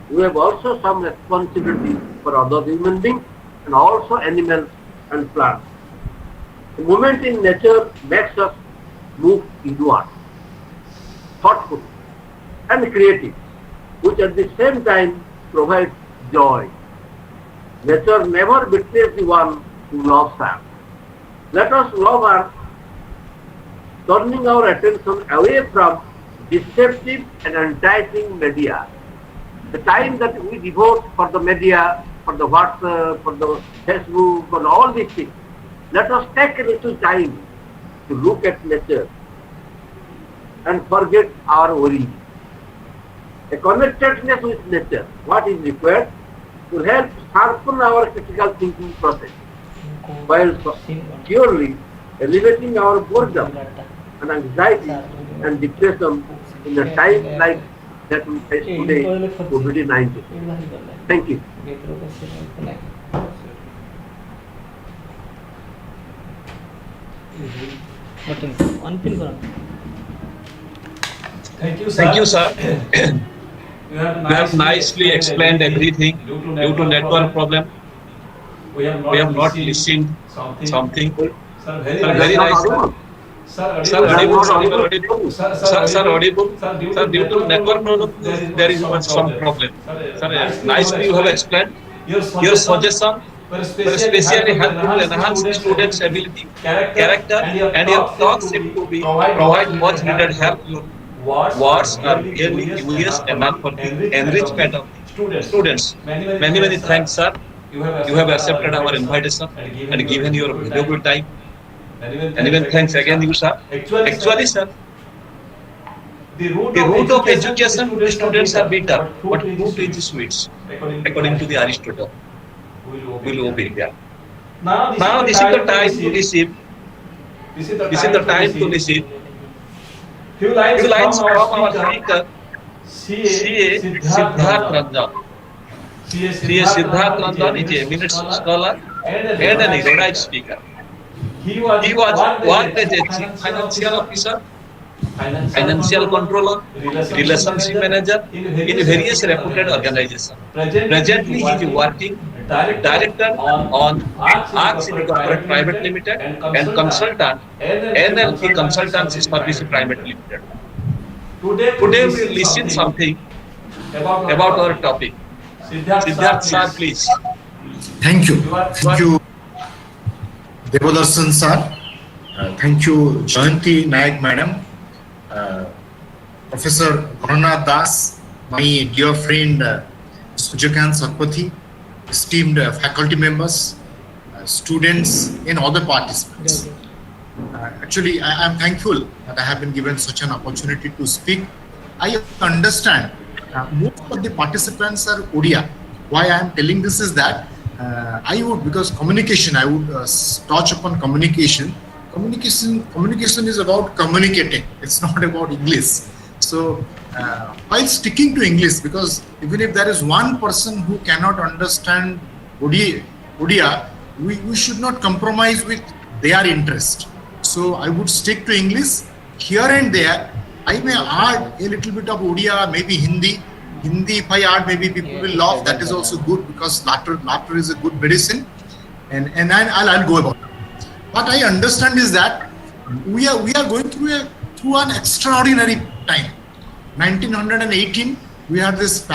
we have also some responsibility for other human beings and also animals and plants. The movement in nature makes us move inward, thoughtful and creative, which at the same time provides joy. Nature never betrays the one who loves her. Let us love her, turning our attention away from deceptive and enticing media. The time that we devote for the media, for the WhatsApp, for the Facebook, for all these things, let us take a little time to look at nature and forget our worries. A connectedness with nature, what is required to help sharpen our critical thinking process, while securely elevating our boredom and anxiety and depression in a time like that we face today, COVID-19. Thank you. Unpin करा. Thank you, sir. You have nicely explained everything. Due to network problem, we have not listened something. Sir, very nice, sir. Sir, audible, audible. Sir, audible. Sir, due to network problem, there is some problem. Sir, nicely you have explained. Your suggestion were especially helpful to enhance the students' ability, character, and your talks seem to be provide much needed help. Your words are really curious enough for the enrichment of the students. Many thanks, sir. You have accepted our invitation and given your valuable time. And even thanks again, you, sir. Actually, sir, the root of education, the students are bitter, but fruit is sweet, according to the Aristotle. Will obey. Yeah. Now this is the time to receive. This is the time to receive. Few lines from our speaker, C.A. Siddharth Ranjan. C.A. Siddharth Ranjan is a eminent scholar and an erudite speaker. He was worked as a chief financial officer financial controller, relationship manager in various reputed organizations. Presently, he is working director on Arcs in Corporate Private Limited and consultant NLP Consultancy Service Private Limited. Today, we will listen something about our topic. Siddharth sir, please. Thank you. Thank you, Devadarsan sir. Thank you, Jayanti Nayak madam. Professor Remuna Das, my dear friend Sujakant Satpathy, esteemed faculty members, students, and other participants. Actually, I am thankful that I have been given such an opportunity to speak. I understand most of the participants are Odia. Why I am telling this is that because communication, I would touch upon communication. Communication is about communicating. It's not about English. So while sticking to English, because even if there is one person who cannot understand Odia, we should not compromise with their interest. So I would stick to English. Here and there, I may add a little bit of Odia, maybe Hindi. Hindi, if I add, maybe people will laugh. That is also good because laughter is a good medicine. And I'll go about it. What I understand is that we are going through an extraordinary time. 1918, we had this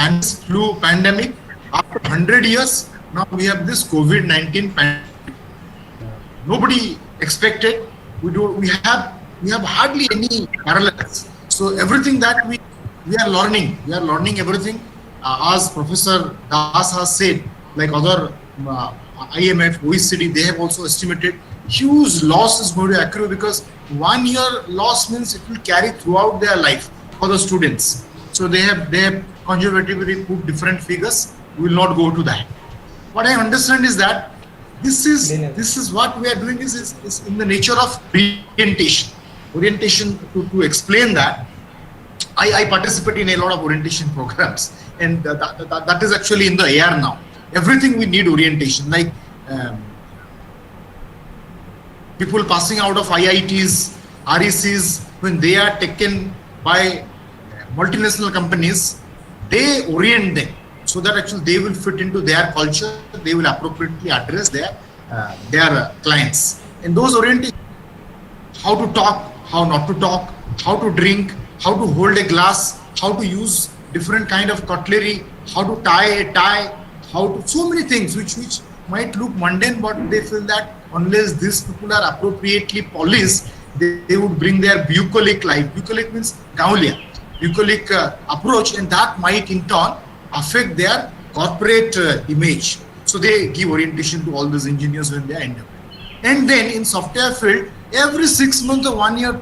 flu pandemic. After 100 years, now we have this COVID-19 pandemic. Nobody expected. We have hardly any parallels. So everything that we are learning everything. As Professor Das has said, like other IMF, OECD, they have also estimated huge loss is going to occur because 1 year loss means it will carry throughout their life for the students. So they have conservatively put different figures. We will not go to that. What I understand is that this is what we are doing is in the nature of orientation. Orientation, to explain that, I participate in a lot of orientation programs, and that is actually in the air now. Everything we need orientation, like people passing out of IITs, RECs, when they are taken by multinational companies, they orient them so that actually they will fit into their culture, they will appropriately address their clients. And those orientation, how to talk, how not to talk, how to drink, how to hold a glass, how to use different kind of cutlery, how to tie a tie, so many things which might look mundane, but they feel that unless these people are appropriately policed, they would bring their bucolic life. Bucolic means Gaulia. Bucolic approach, and that might in turn affect their corporate image. So they give orientation to all these engineers when they are endeavoring. And then in software field, every 6 months or 1 year,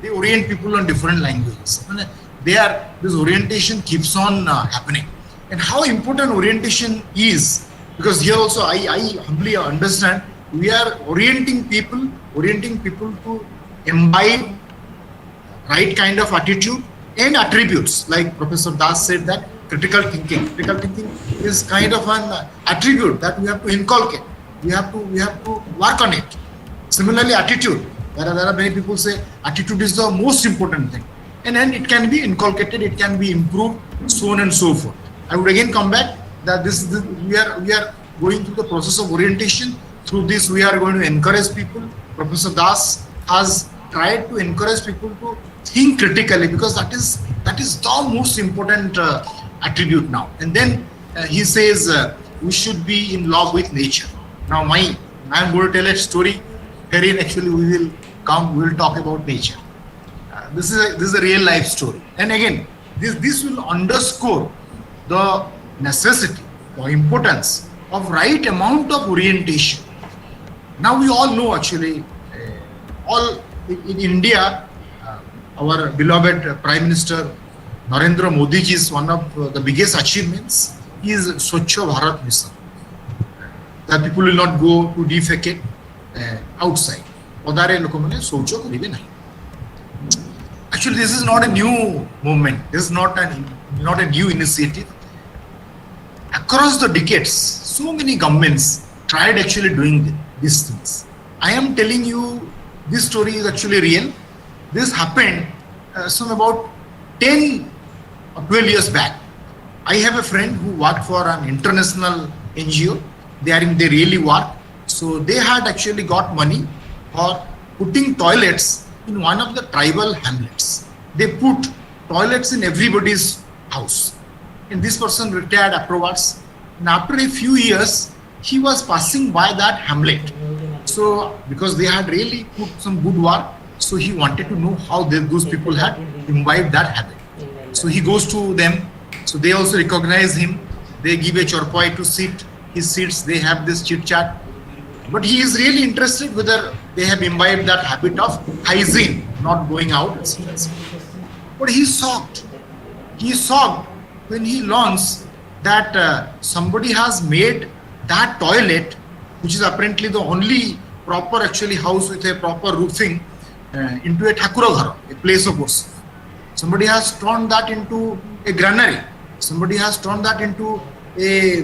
they orient people on different languages. This orientation keeps on happening. And how important orientation is, because here also I humbly understand, we are orienting people to imbibe right kind of attitude and attributes. Like Professor Das said, that critical thinking is kind of an attribute that we have to inculcate. We have to work on it. Similarly, attitude. There are many people say attitude is the most important thing, and then it can be inculcated, it can be improved, so on and so forth. I would again come back that we are going through the process of orientation. Through this, we are going to encourage people. Professor Das has tried to encourage people to think critically, because that is the most important attribute now. And then he says we should be in love with nature. Now I am going to tell a story wherein actually we will talk about nature. This is a real life story. And again, this will underscore the necessity, the importance of right amount of orientation. Now we all know actually, all in India, our beloved Prime Minister Narendra Modi ji's one of the biggest achievements is Swachh Bharat Mission. That people will not go to defecate outside. Actually, this is not a new movement. This is not a new initiative. Across the decades, so many governments tried actually doing these things. I am telling you, this story is actually real. This happened some about 10 or 12 years back. I have a friend who worked for an international NGO. They really work. So they had actually got money for putting toilets in one of the tribal hamlets. They put toilets in everybody's house. And this person retired afterwards. And after a few years, he was passing by that hamlet. So because they had really put some good work, so he wanted to know how those people had imbibed that habit. So he goes to them. So they also recognize him. They give a chorpoi to sit. He sits. They have this chit chat. But he is really interested whether they have imbibed that habit of hygiene, not going out, etc. But he's shocked. He is shocked when he learns that somebody has made that toilet, which is apparently the only proper actually house with a proper roofing, into a Thakura ghar, a place of worship. Somebody has turned that into a granary. Somebody has turned that into a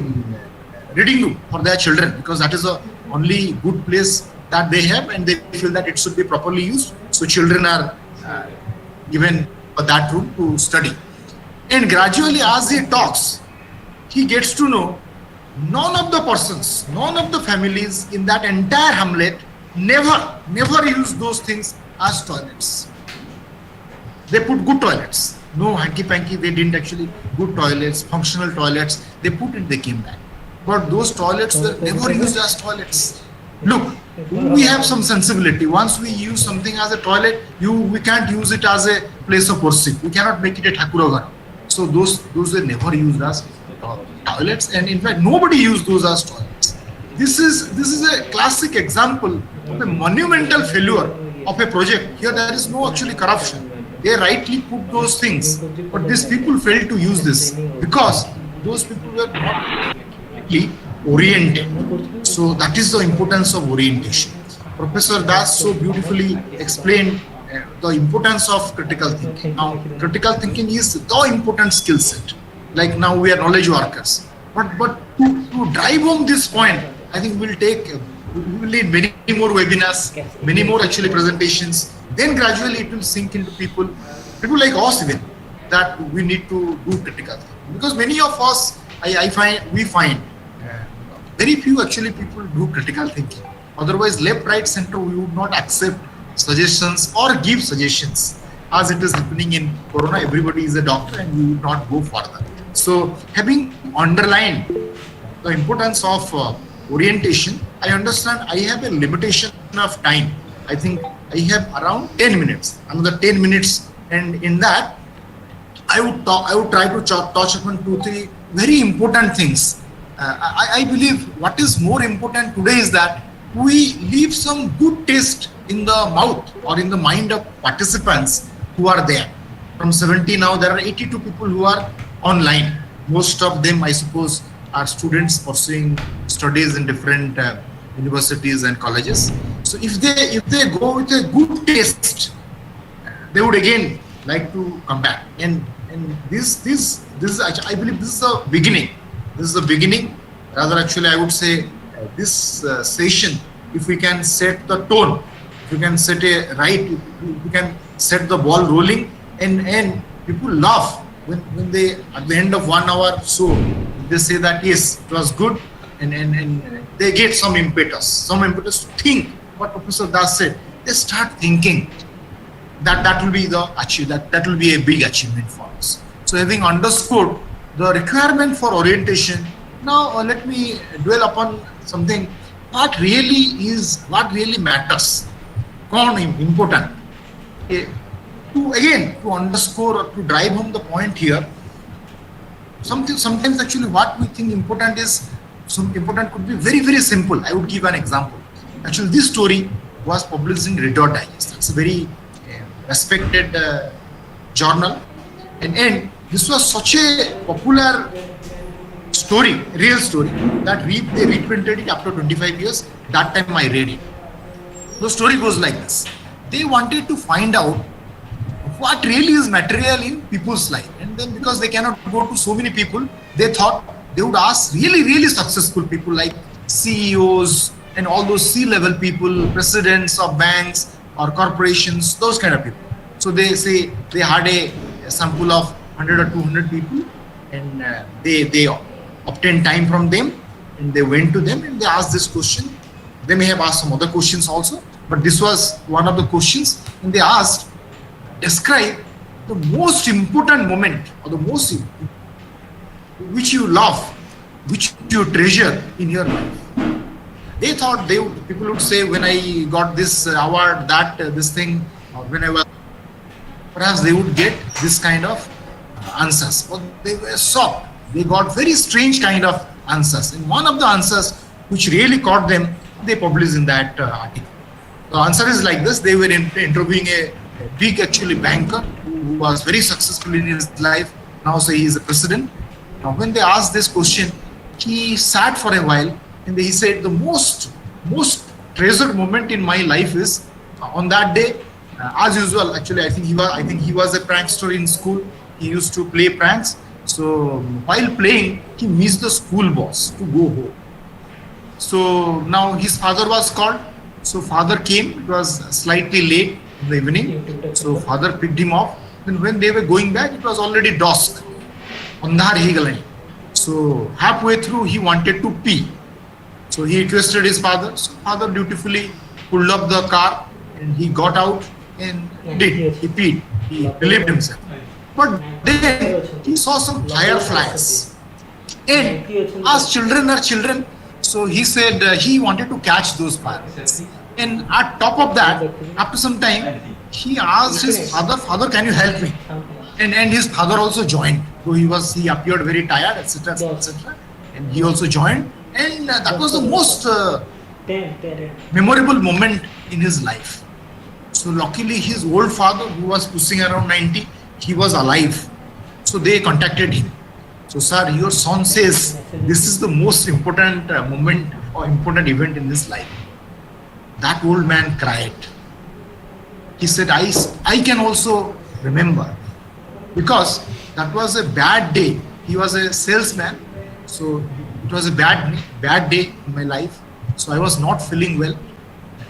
reading room for their children, because that is the only good place that they have, and they feel that it should be properly used. So children are given that room to study. And gradually, as he talks, he gets to know none of the persons, none of the families in that entire hamlet never use those things as toilets. They put good toilets. No hanky-panky, they didn't actually. Good toilets, functional toilets, they put it, they came back. But those toilets were never used as toilets. Look, we have some sensibility. Once we use something as a toilet, we can't use it as a place of worship. We cannot make it a Thakura ghar. So those were never used as toilets, and in fact nobody used those as toilets. This is a classic example of a monumental failure of a project. Here there is no actually corruption. They rightly put those things, but these people failed to use this because those people were not oriented. So that is the importance of orientation. Professor Das so beautifully explained the importance of critical thinking. Now, critical thinking is the important skill set. Like now we are knowledge workers. But to drive home this point, I think we will need many more webinars, many more actually presentations. Then gradually it will sink into people like us even, that we need to do critical thinking. Because many of us, we find very few actually people do critical thinking. Otherwise, left, right, center, we would not accept suggestions or give suggestions. As it is happening in Corona, everybody is a doctor and we would not go further. So having underlined the importance of orientation, I understand I have a limitation of time. I think I have around 10 minutes, another 10 minutes, and in that I would try to touch upon 2-3 very important things. I believe what is more important today is that we leave some good taste in the mouth or in the mind of participants who are there. From 70 now, there are 82 people who are online. Most of them, I suppose, are students pursuing studies in different universities and colleges. So if they go with a good taste, they would again like to come back. And this I believe this is a beginning. This is the beginning. Rather, actually, I would say this session, if we can set the tone, if we can set we can set the ball rolling, and people laugh when they, at the end of 1 hour, so they say that yes, it was good, and they get some impetus to think what Professor Das said. They start thinking that will be that will be a big achievement for us. So having underscored the requirement for orientation, now let me dwell upon something. What really matters, important. To underscore or to drive home the point here, sometimes actually what we think important could be very, very simple. I would give an example. Actually, this story was published in Reader Digest. It's a very respected journal, and this was such a popular story, real story, that they reprinted it after 25 years. That time I read it. The story goes like this. They wanted to find out what really is material in people's life. And then because they cannot go to so many people, they thought they would ask really, really successful people like CEOs and all those C-level people, presidents of banks or corporations, those kind of people. So they say they had a sample of 100 or 200 people, and they obtained time from them, and they went to them and they asked this question. They may have asked some other questions also, but this was one of the questions, and they asked, describe the most important moment or the most which you love, which you treasure in your life. They thought people would say, when I got this award, that this thing, or when I was, perhaps they would get this kind of answers. But they were shocked. They got very strange kind of answers. And one of the answers which really caught them, they published in that article. The answer is like this: they were interviewing a big, actually, banker who was very successful in his life. Now, say he is a president. Now, when they asked this question, he sat for a while, and he said, the most treasured moment in my life is on that day. As usual, actually, I think he was a prankster in school. He used to play pranks. So while playing, he missed the school bus to go home. So now his father was called. So father came. It was slightly late in the evening. So father picked him up. And when they were going back, it was already dusk. Andhar hi galani. So halfway through, he wanted to pee. So he requested his father. So father dutifully pulled up the car, and he got out and did. He peed. He relieved himself. But then he saw some fireflies. And as children are children, so he said he wanted to catch those fireflies. And at top of that, after some time, he asked his father, "Father, can you help me?" And his father also joined. So he appeared very tired, etc., etc. And he also joined. And that was the most memorable moment in his life. So luckily, his old father, who was pushing around 90, he was alive. So they contacted him. So, sir, your son says this is the most important moment or important event in his life. That old man cried. He said, I can also remember, because that was a bad day. He was a salesman. So it was a bad day in my life. So I was not feeling well.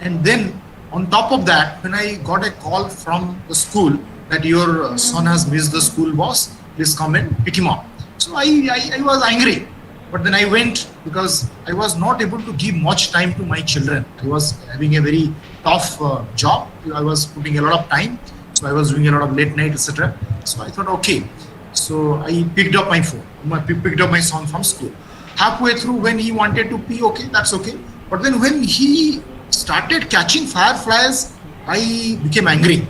And then on top of that, when I got a call from the school that your son has missed the school bus, please come and pick him up. So I was angry. But then I went because I was not able to give much time to my children. I was having a very tough job. I was putting a lot of time. So I was doing a lot of late night, etc. So I thought, okay. So I picked up my phone. I picked up my son from school. Halfway through, when he wanted to pee, okay, that's okay. But then when he started catching fireflies, I became angry.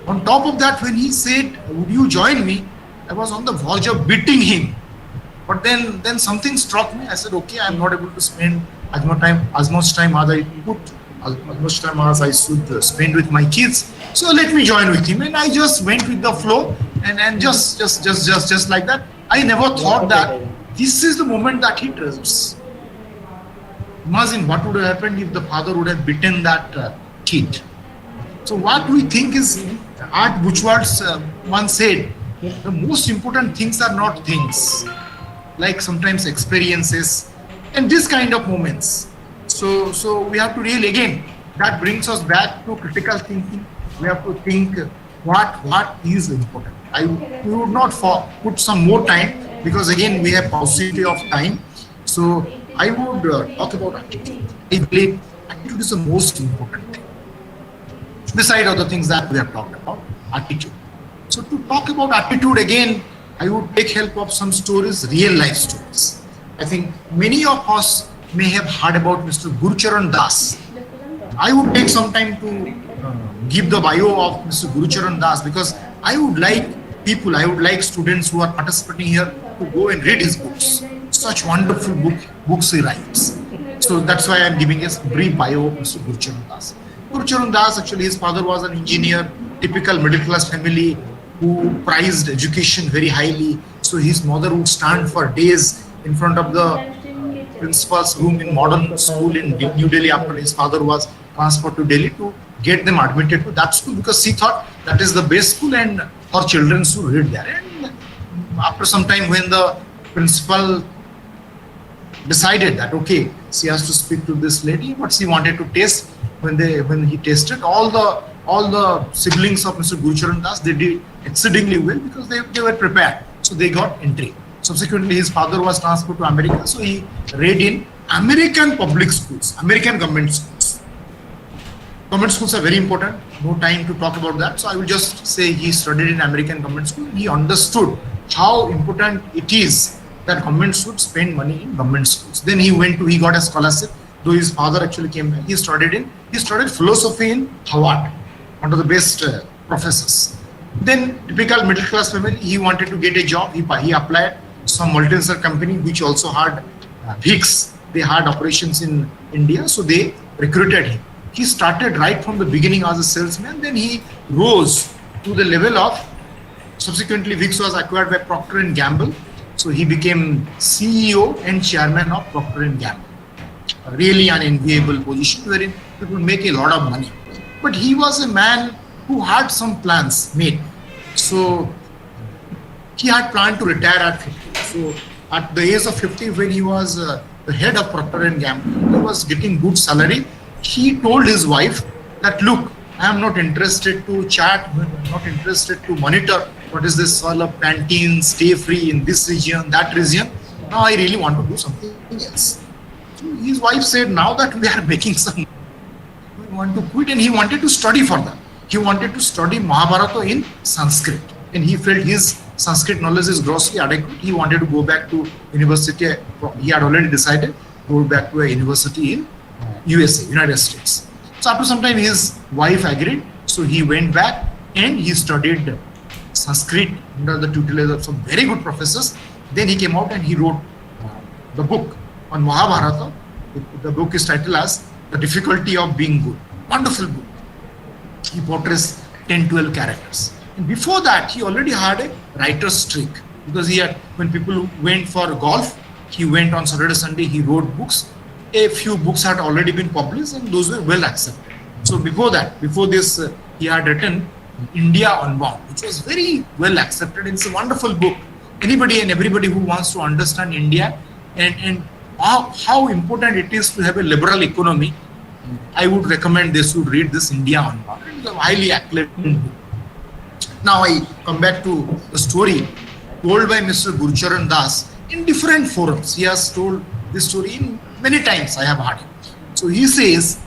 On top of that, when he said, would you join me? I was on the verge of beating him. But then something struck me. I said, okay, I'm not able to spend as much time as I should spend with my kids. So let me join with him. And I just went with the flow, and just like that. I never thought that this is the moment that he treasures. Imagine what would have happened if the father would have beaten that kid. So what we think is, Art Buchwald's once said, the most important things are not things, like sometimes experiences and this kind of moments. So we have to really, again, that brings us back to critical thinking. We have to think what is important. We would not put some more time, because again we have paucity of time. So I would talk about attitude. I believe attitude is the most important thing. Beside other things that we have talked about, attitude. So to talk about attitude again, I would take help of some stories, real life stories. I think many of us may have heard about Mr. Gurucharan Das. I would take some time to give the bio of Mr. Gurucharan Das, because I would like students who are participating here to go and read his books. Such wonderful books he writes. So that's why I'm giving a brief bio of Mr. Gurucharan Das. Gurucharan Das, actually, his father was an engineer, typical middle class family who prized education very highly. So his mother would stand for days in front of the principal's room in modern school in New Delhi after his father was transferred to Delhi, to get them admitted to that school, because she thought that is the best school and her children should read there. And after some time, when the principal decided that okay, she has to speak to this lady, but she wanted to test, when he tested, all the all the siblings of Mr. Gurucharan Das, they did exceedingly well because they were prepared. So they got entry. Subsequently, his father was transferred to America. So he read in American public schools, American government schools. Government schools are very important. No time to talk about that. So I will just say he studied in American government school. He understood how important it is that government should spend money in government schools. Then he got a scholarship. Though his father actually came back, he studied philosophy in Harvard, one of the best professors. Then typical middle class family, he wanted to get a job. He applied some multinational company which also had VIX. They had operations in India, so they recruited him. He started right from the beginning as a salesman. Then he rose to the level of, subsequently VIX was acquired by Procter and Gamble. So he became CEO and chairman of Procter and Gamble. A really an enviable position wherein he would make a lot of money. But he was a man who had some plans made. So he had planned to retire at 50. So at the age of 50, when he was the head of Procter and Gamble, he was getting good salary. He told his wife that, look, I am not interested to chat, not interested to monitor what is this all of canteen, stay free in this region, that region. Now I really want to do something else. So his wife said, now that we are making some, we want to quit, and he wanted to study further. He wanted to study Mahabharata in Sanskrit, and he felt his Sanskrit knowledge is grossly adequate. He wanted to go back to university. He had already decided to go back to a university in USA, United States. So after some time, his wife agreed. So he went back and he studied Sanskrit under the tutelage of some very good professors. Then he came out and he wrote the book on Mahabharata. The book is titled as The Difficulty of Being Good. Wonderful book. He portrays 10-12 characters. And before that, he already had a writer's streak because he had, when people went for golf, he went on Saturday, Sunday, he wrote books. A few books had already been published and those were well accepted. So before this, he had written India Unbound, which was very well accepted. It's a wonderful book. Anybody and everybody who wants to understand India and how important it is to have a liberal economy, I would recommend they should read this India Unbound. It's a highly acclaimed book. Now I come back to the story told by Mr. Gurucharan Das in different forums. He has told this story in many times I have heard him. So he says,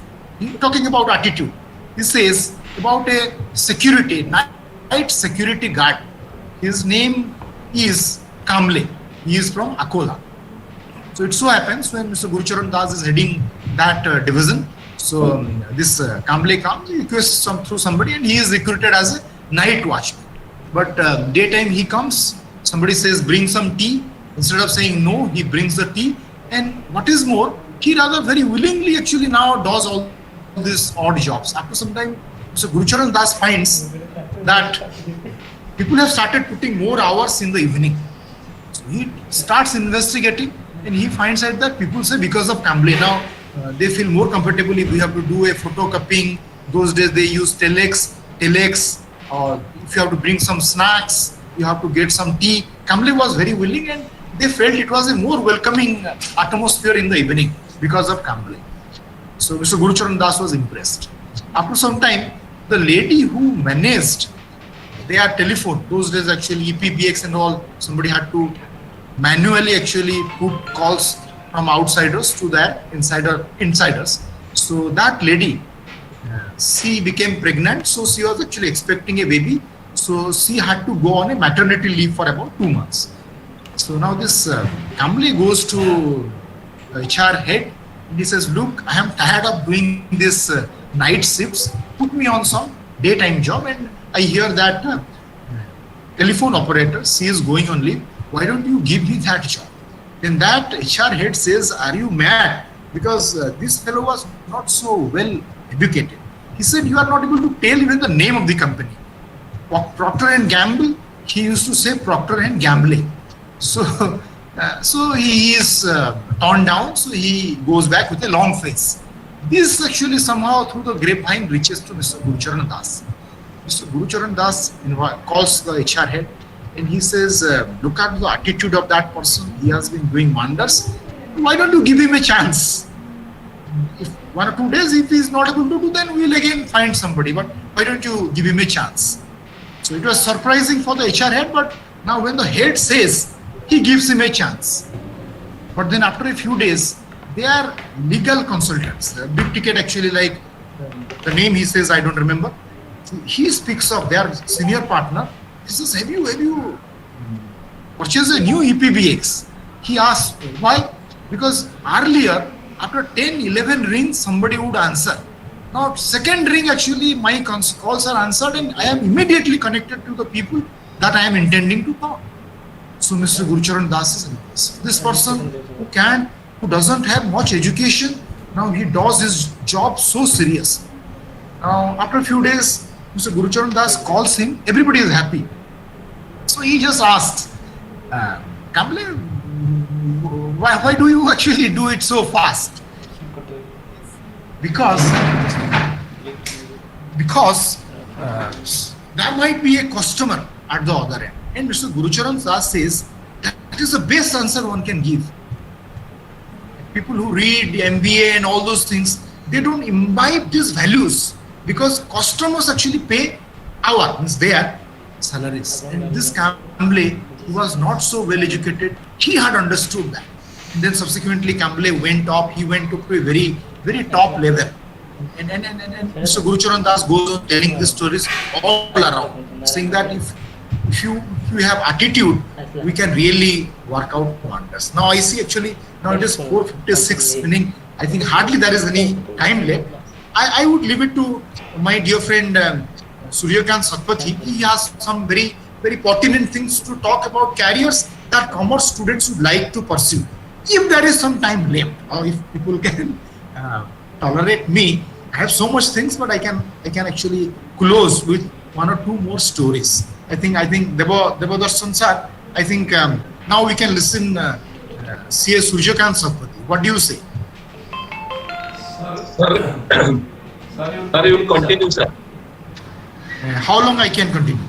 talking about attitude, he says about a security, night security guard. His name is Kamble. He is from Akola. So it so happens when Mr. Gurucharan Das is heading that division, so this Kamble comes, he requests through somebody and he is recruited as a night watchman. But daytime he comes, somebody says bring some tea. Instead of saying no, he brings the tea. And what is more, he rather very willingly actually now does all these odd jobs. After some time, Mr. Gurucharan Das finds that people have started putting more hours in the evening. So he starts investigating and he finds out that people say because of Kamble now they feel more comfortable if we have to do a photocopying. Those days they use telex, or if you have to bring some snacks, you have to get some tea. Kamble was very willing and they felt it was a more welcoming atmosphere in the evening because of Kamble. So Mr. Gurucharan Das was impressed. After some time, the lady who managed their telephone, those days actually EPBX and all, somebody had to manually actually put calls from outsiders to their insiders. So that lady, she became pregnant, so she was actually expecting a baby. So she had to go on a maternity leave for about 2 months. So now this Kamble goes to HR head and he says, look, I am tired of doing this night shifts. Put me on some daytime job, and I hear that telephone operator, she is going on leave. Why don't you give me that job? Then that HR head says, are you mad? Because this fellow was not so well educated. He said, you are not able to tell even the name of the company. Procter and Gamble, he used to say Procter and Gamble. So he is torn down, so he goes back with a long face. This actually somehow through the grapevine reaches to Mr. Gurucharan Das. Mr. Gurucharan Das calls the HR head and he says, look at the attitude of that person. He has been doing wonders. Why don't you give him a chance? If 1 or 2 days, if he is not able to do, then we will again find somebody. But why don't you give him a chance? So it was surprising for the HR head, but now when the head says, he gives him a chance. But then after a few days, they are legal consultants. Big ticket actually, like the name he says, I don't remember. He speaks of their senior partner. He says, have you purchased a new EPBX? He asked, why? Because earlier, after 10, 11 rings, somebody would answer. Now, second ring, actually, my calls are answered and I am immediately connected to the people that I am intending to call. So Mr. Gurucharan Das is this person who doesn't have much education. Now he does his job so serious. Now, after a few days, Mr. Gurucharan Das calls him. Everybody is happy. So he just asks, Kamble, why do you actually do it so fast? Because there might be a customer at the other end. And Mr. Gurucharan Das says, that is the best answer one can give. People who read the MBA and all those things, they don't imbibe these values because customers actually pay means their salaries. And this Kamble, he was not so well educated, he had understood that. And then subsequently Kamble went up, he went to a very, very top level. And Mr. Gurucharan Das goes on telling these stories all around, saying that if you have attitude, we can really work out wonders. Now I see actually, now it is 4:56, meaning I think hardly there is any time left. I would leave it to my dear friend Suryakant Satpathy. He has some very, very pertinent things to talk about careers that commerce students would like to pursue. If there is some time left, or if people can tolerate me, I have so much things, but I can actually close with one or two more stories. I think Debadarshan sir, I think now we can listen CA Suryakant Satpathy. What do you say? Sir, you will continue, sir. How long I can continue?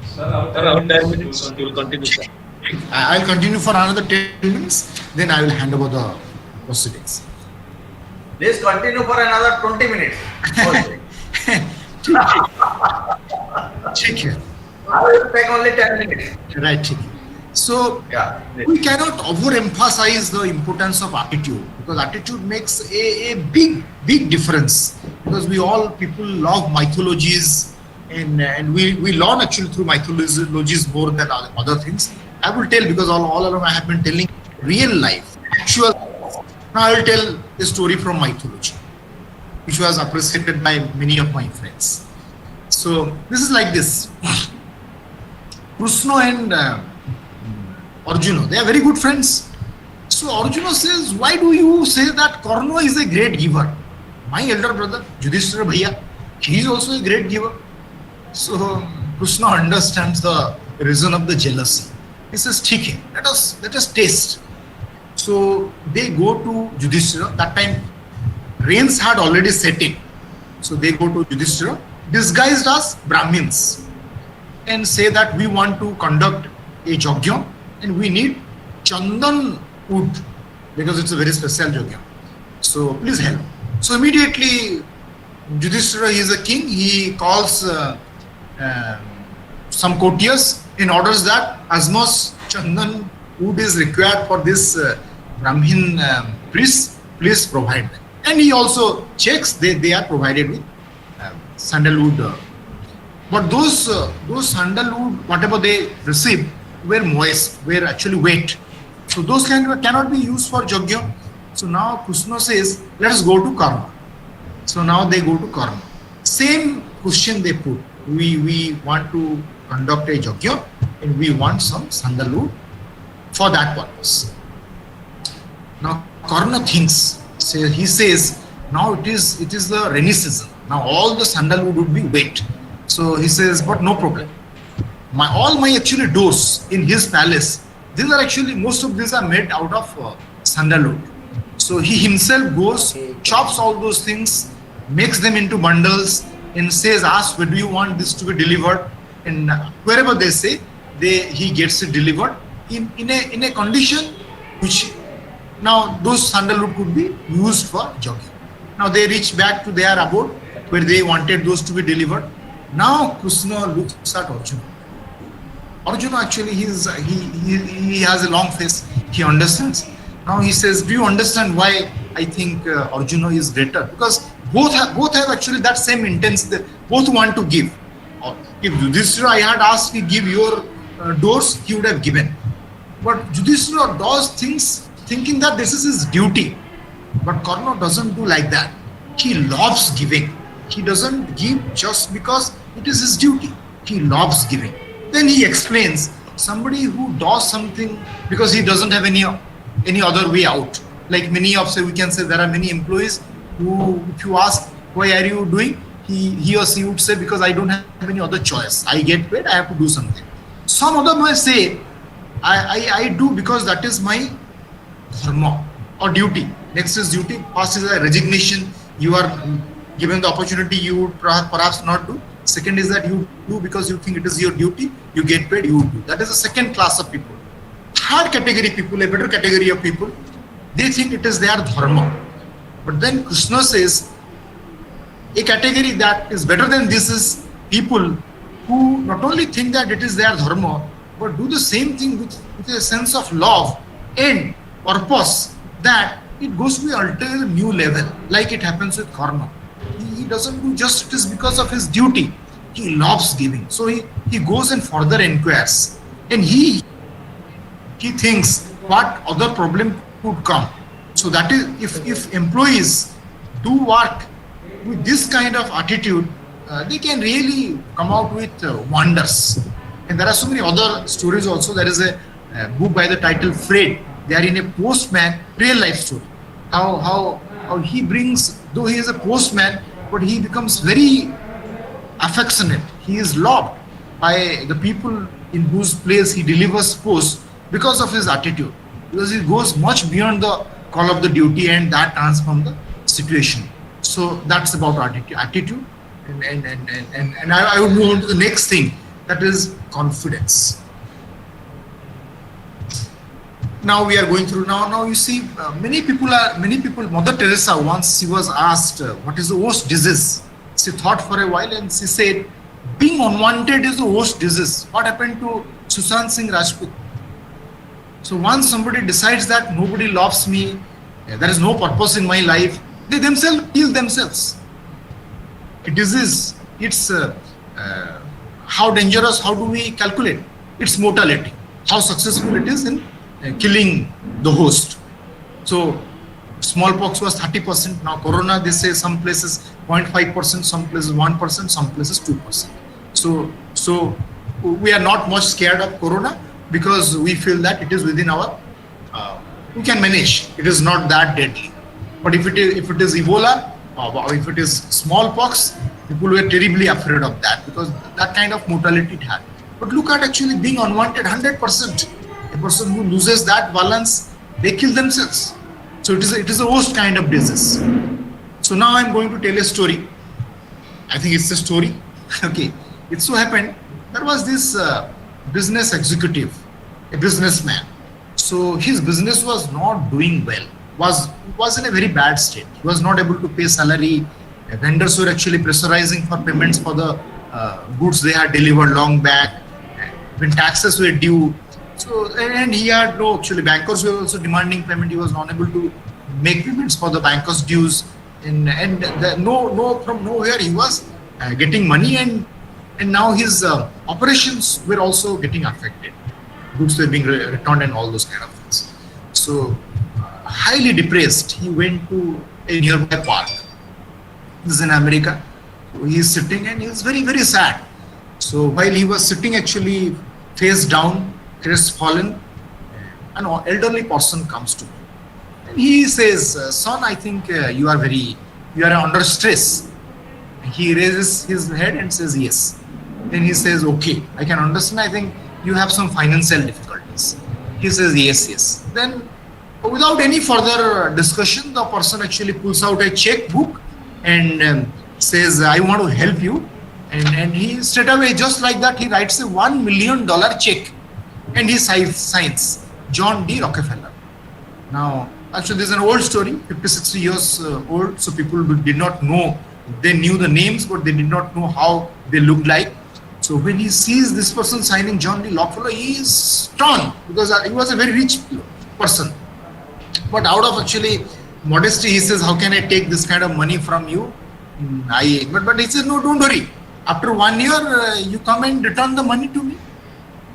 Sir, around 10 minutes, you will continue, sir. I'll continue for another 10 minutes, then I will hand over the proceedings. Please continue for another 20 minutes. Take care. I will take only 10 minutes. Right, take care. So, we cannot overemphasize the importance of attitude because attitude makes a big difference because people love mythologies and we learn actually through mythologies more than other things. I will tell because all along I have been telling real life, actual. Now I will tell a story from mythology, which was appreciated by many of my friends. So this is like this. Krishna and Arjuna, they are very good friends. So Arjuna says, why do you say that Karna is a great giver? My elder brother, Yudhishthira Bhaiya, he is also a great giver. So Krishna understands the reason of the jealousy. He says, "ठीक है, let us taste." So they go to Yudhishthira. That time rains had already set in. So they go to Yudhishthira, disguised as Brahmins, and say that we want to conduct a yajna and we need chandan wood because it's a very special yajna. So please help. So immediately Yudhishthira, he is a king, he calls some courtiers in orders that as much chandan wood is required for this Brahmin priests, please provide them. And he also checks they are provided with sandalwood. But those sandalwood, whatever they received, were moist, were actually wet. So those cannot be used for yajna. So now Krishna says, let us go to karma. So now they go to karma. Same question they put. We want to conduct a yajna and we want some sandalwood for that purpose. Now Karna thinks, he says, now it is the rainy season. Now all the sandalwood would be wet. So he says, but no problem. All my actually doors in his palace, these are actually, most of these are made out of sandalwood. So he himself goes, chops all those things, makes them into bundles and says, ask, where do you want this to be delivered? And wherever they say, he gets it delivered in a condition which now those sandalwood could be used for jogging. Now they reach back to their abode where they wanted those to be delivered. Now Krishna looks at Arjuna. Arjuna actually he has a long face. He understands. Now he says, "Do you understand why I think Arjuna is greater? Because both have actually that same intent. Both want to give. If Yudhishthira I had asked to give your doors, he would have given. But Yudhishthira does things thinking that this is his duty. But Karna doesn't do like that. He loves giving. He doesn't give just because it is his duty. He loves giving. Then he explains somebody who does something because he doesn't have any other way out. Like many of we can say there are many employees who, if you ask why are you doing, he or she would say because I don't have any other choice. I get paid, I have to do something. Some other may say I do because that is my dharma or duty. Next is duty. First is a resignation. You are given the opportunity, you would perhaps not do. Second is that you do because you think it is your duty. You get paid, you do. That is the second class of people. Third category people, a better category of people, they think it is their dharma. But then Krishna says a category that is better than this is people who not only think that it is their dharma, but do the same thing with a sense of love and purpose, that it goes to an altogether new level, like it happens with Karna. He doesn't do just it is because of his duty. He loves giving. So he goes and further inquires. And he thinks what other problem could come. So that is, if employees do work with this kind of attitude, they can really come out with wonders. And there are so many other stories also. There is a book by the title Fred. They are in a postman, real life story. How he brings, though he is a postman, but he becomes very affectionate. He is loved by the people in whose place he delivers post because of his attitude. Because he goes much beyond the call of the duty and that transforms the situation. So that's about attitude. And I would move on to the next thing, that is confidence. Now we are going through now you see many people, Mother Teresa, once she was asked what is the worst disease, she thought for a while and she said being unwanted is the worst disease. What happened to Sushant Singh Rajput? So once somebody decides that nobody loves me, there is no purpose in my life, they themselves kill themselves. A disease, it's how dangerous, how do we calculate its mortality, how successful it is in killing the host. So smallpox was 30%. Now corona, they say some places 0.5%, some places 1%, some places 2%. So we are not much scared of corona because we feel that it is within our, we can manage. It is not that deadly. But if it is Ebola or if it is smallpox, people were terribly afraid of that because that kind of mortality it had. But look at actually being unwanted, 100%. A person who loses that balance, they kill themselves. So it is a worst kind of disease. So now I'm going to tell a story. I think it's a story. Okay. It so happened there was this business executive, a businessman. So his business was not doing well. Was in a very bad state. He was not able to pay salary. Vendors were actually pressurizing for payments for the goods they had delivered long back. When taxes were due. So, and he had no, actually bankers were also demanding payment. He was not able to make payments for the bankers' dues. From nowhere he was getting money, and now his operations were also getting affected. Goods were being returned and all those kind of things. So highly depressed, he went to a nearby park. This is in America. So he is sitting and he is very, very sad. So while he was sitting actually face down, crestfallen, an elderly person comes to him. And he says, son, I think you are under stress. He raises his head and says, yes. Then he says, okay, I can understand. I think you have some financial difficulties. He says, yes. Then without any further discussion, the person actually pulls out a checkbook and says, I want to help you. And he straight away, just like that, he writes a $1 million check. And he signs John D. Rockefeller. Now, actually, this is an old story, 50, 60 years old, so people did not know They knew the names, but they did not know how they looked like. So when he sees this person signing John D. Rockefeller, he is stunned because he was a very rich person. But out of actually modesty, he says, "How can I take this kind of money from you?" But he said, "No, don't worry. After 1 year, you come and return the money to me."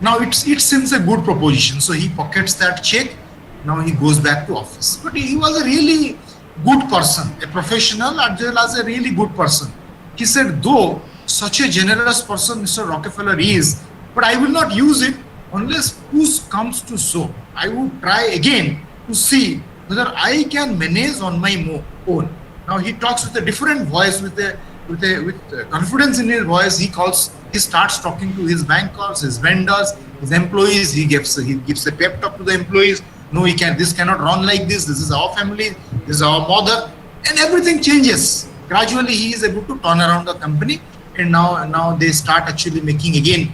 Now it seems a good proposition. So he pockets that check. Now he goes back to office. But he was a really good person, a professional as well as a really good person. He said, though such a generous person Mr. Rockefeller is, but I will not use it unless push comes to shove. I would try again to see whether I can manage on my own. Now he talks with a different voice, with confidence in his voice. He starts talking to his bankers, his vendors, his employees. He gives a pep talk to the employees. No, this cannot run like this. This is our family. This is our mother, and everything changes. Gradually, he is able to turn around the company, and now they start actually making again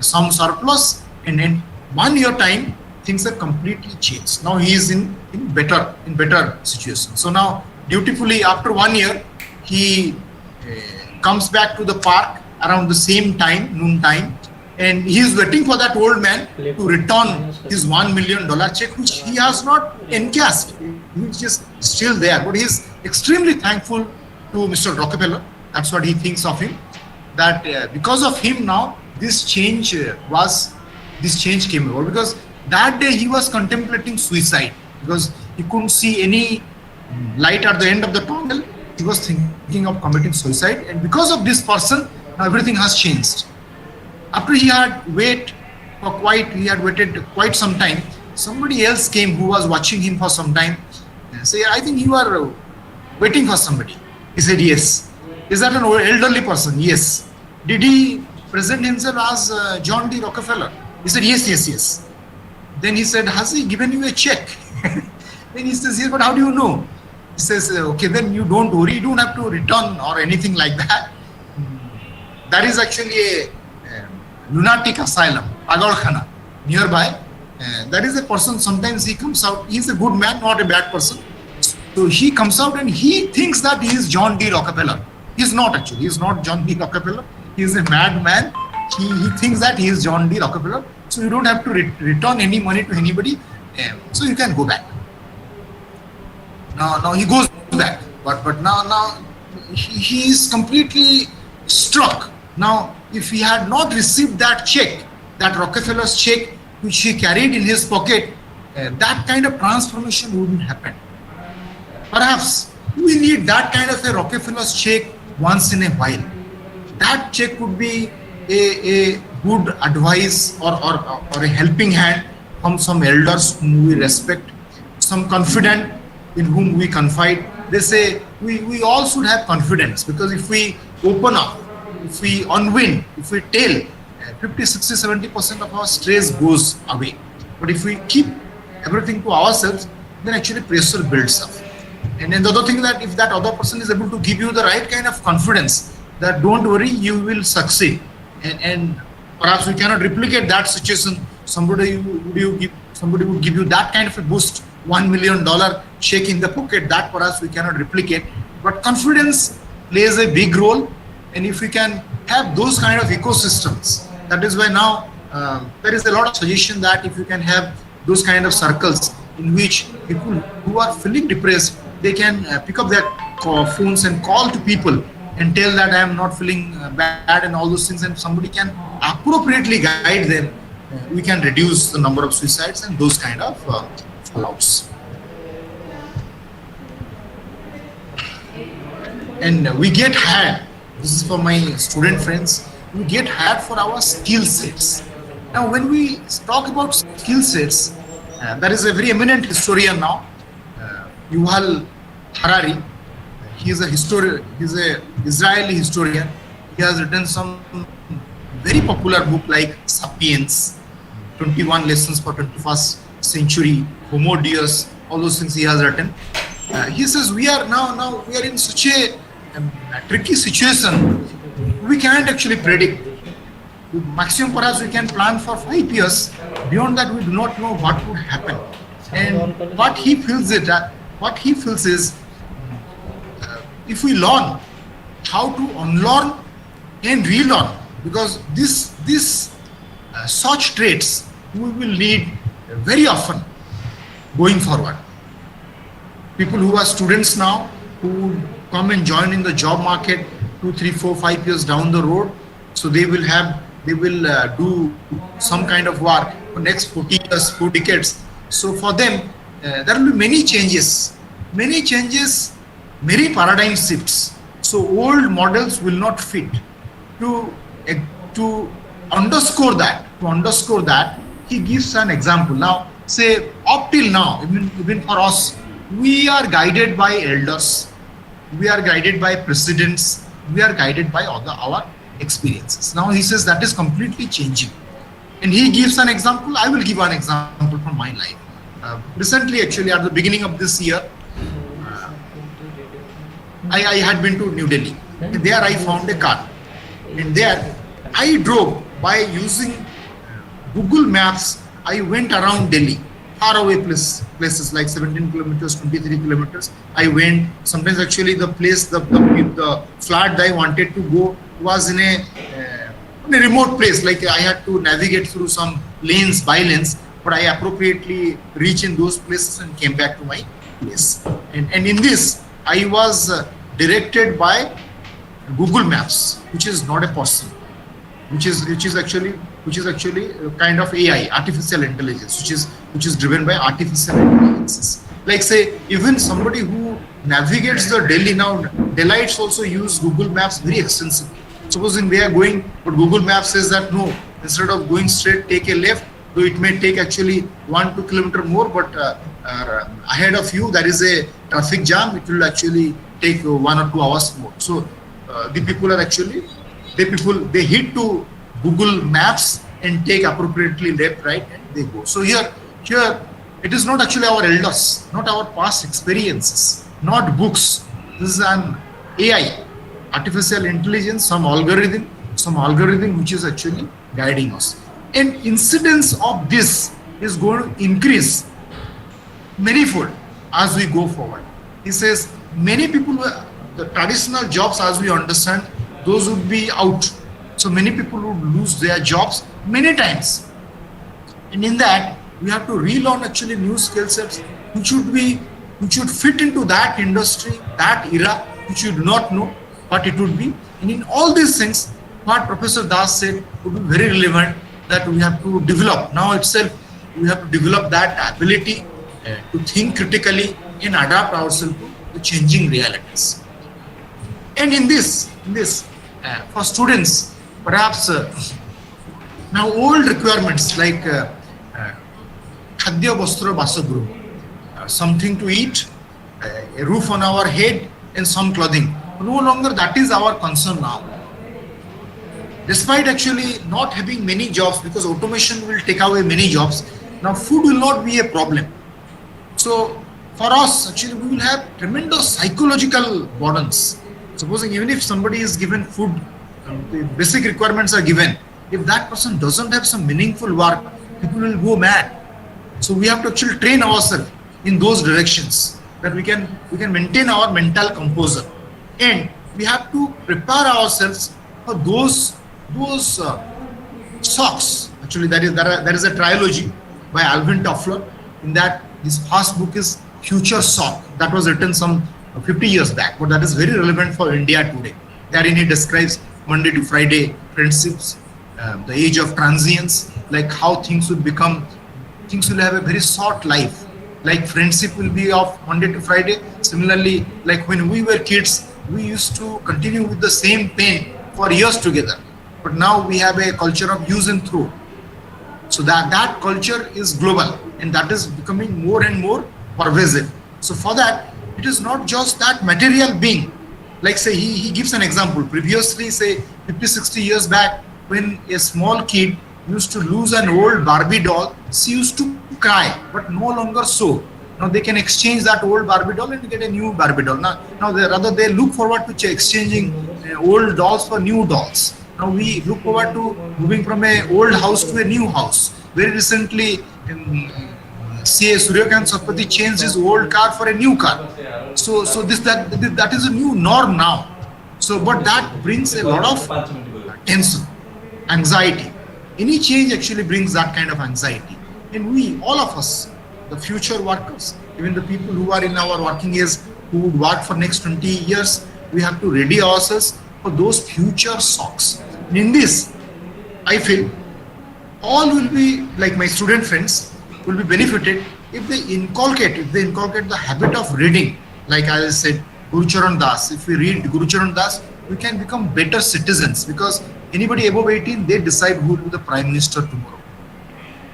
some surplus. And in 1 year time, things have completely changed. Now he is in better situation. So now, dutifully, after 1 year, he comes back to the park around the same time, noon time, and he is waiting for that old man to return his $1 million check, which he has not encashed, which is still there. But he is extremely thankful to Mr. Rockefeller. That's what he thinks of him. That because of him now, this change came about. Because that day he was contemplating suicide because he couldn't see any light at the end of the tunnel. He was thinking of committing suicide, and because of this person, now everything has changed. After he had waited quite some time, somebody else came who was watching him for some time and say, "I think you are waiting for somebody." He said, "Yes." "Is that an elderly person?" "Yes." "Did he present himself as John D. Rockefeller?" He said, Yes. Then he said, "Has he given you a check?" Then he says, "Yes, but how do you know?" He says, "Okay, then you don't worry, you don't have to return or anything like that. That is actually a lunatic asylum, Pagalkhana, nearby. That is a person, sometimes he comes out, he is a good man, not a bad person. So he comes out and he thinks that he is John D. Rockefeller. He is not actually, he is not John D. Rockefeller. He is a madman. He thinks that he is John D. Rockefeller. So you don't have to return any money to anybody. So you can go back." Now he goes back, but now he is completely struck. Now, if he had not received that check, that Rockefeller's check, which he carried in his pocket, that kind of transformation wouldn't happen. Perhaps we need that kind of a Rockefeller's check once in a while. That check would be a good advice or a helping hand from some elders whom we respect, some confidant in whom we confide. They say we all should have confidence, because if we open up, if we unwind, if we tell, 50, 60, 70% of our stress goes away. But if we keep everything to ourselves, then actually pressure builds up. And then the other thing, that if that other person is able to give you the right kind of confidence, that don't worry, you will succeed. And perhaps we cannot replicate that situation. Somebody would give you that kind of a boost, $1 million check in the pocket, that perhaps we cannot replicate. But confidence plays a big role. And if we can have those kind of ecosystems, that is why now there is a lot of suggestion that if you can have those kind of circles in which people who are feeling depressed, they can pick up their phones and call to people and tell that I am not feeling bad and all those things, and somebody can appropriately guide them, we can reduce the number of suicides and those kind of fallouts. And we get hired, this is for my student friends, we get hired for our skill sets. Now when we talk about skill sets, there is a very eminent historian now, Yuval Harari. He is a historian, he is an Israeli historian. He has written some very popular book like Sapiens, 21 Lessons for 21st Century, Homo Deus, all those things he has written. He says we are now we are in such a tricky situation, we can't actually predict. Maximum perhaps we can plan for 5 years. Beyond that, we do not know what would happen. And what he feels is if we learn how to unlearn and relearn, because this such traits we will need very often going forward. People who are students now, who come and join in the job market 2, 3, 4, 5 years down the road, so they will do some kind of work for next 40 years, 4 decades. So for them, there will be many changes, many paradigm shifts. So old models will not fit. To to underscore that, he gives an example. Now, say up till now, even for us, we are guided by elders, we are guided by precedents, we are guided by our experiences. Now he says that is completely changing, and he gives an example. I will give an example from my life. Recently, actually, at the beginning of this year, I had been to New Delhi. And there I found a car, and there I drove by using Google Maps. I went around Delhi, far away places like 17 kilometers, 23 kilometers. I went. Sometimes actually the place, the flat that I wanted to go was in a remote place. Like I had to navigate through some lanes, by lanes, but I appropriately reached in those places and came back to my place. And in this, I was directed by Google Maps, which is not a person, which is actually a kind of AI, artificial intelligence, which is driven by artificial intelligences. Like say, even somebody who navigates the Delhi now, Delhites also use Google Maps very extensively. Supposing they are going, but Google Maps says that no, instead of going straight, take a left, though it may take actually 1-2 kilometer more, but ahead of you there is a traffic jam, it will actually take 1 or 2 hours more. So the people are actually, they hit to Google Maps and take appropriately left, right, and they go. So here it is not actually our elders, not our past experiences, not books. This is an AI, artificial intelligence, some algorithm which is actually guiding us. And incidence of this is going to increase manifold as we go forward. He says many people, the traditional jobs as we understand, those would be out. So many people would lose their jobs many times. And in that, we have to relearn actually new skill sets which should fit into that industry, that era, which you do not know, but it would be. And in all these things, what Professor Das said would be very relevant, that we have to develop. Now itself, we have to develop that ability to think critically and adapt ourselves to the changing realities. And in this, for students, perhaps now old requirements like khadya vastra vasagruh, something to eat, a roof on our head, and some clothing. No longer that is our concern now. Despite actually not having many jobs, because automation will take away many jobs, now food will not be a problem. So for us, actually, we will have tremendous psychological burdens. Supposing even if somebody is given food, the basic requirements are given, if that person doesn't have some meaningful work, people will go mad. So we have to actually train ourselves in those directions, that we can maintain our mental composure, and we have to prepare ourselves for those shocks. Actually, there is a trilogy by Alvin Toffler. In that, his first book is Future Shock, that was written some 50 years back, but that is very relevant for India today. Therein he describes Monday to Friday friendships, the age of transience, like how things will have a very short life. Like friendship will be of Monday to Friday. Similarly, like when we were kids, we used to continue with the same pen for years together. But now we have a culture of use and throw. So that culture is global, and that is becoming more and more pervasive. So for that, it is not just that material being. Like say, he gives an example. Previously, say 50-60 years back, when a small kid used to lose an old Barbie doll, she used to cry, but no longer so. Now they can exchange that old Barbie doll and get a new Barbie doll. Now they look forward to exchanging old dolls for new dolls. Now we look forward to moving from an old house to a new house. Very recently, CA Suryakant Sarpati changed his old car for a new car. So that is a new norm now. So, but that brings a lot of tension, anxiety. Any change actually brings that kind of anxiety. And we, all of us, the future workers, even the people who are in our working age, who would work for next 20 years, we have to ready ourselves for those future shocks. And in this, I feel all will be like my student friends will be benefited if they inculcate the habit of reading. Like I said, Guru Charan Das. If we read Guru Charan Das, we can become better citizens because anybody above 18, they decide who will be the prime minister tomorrow.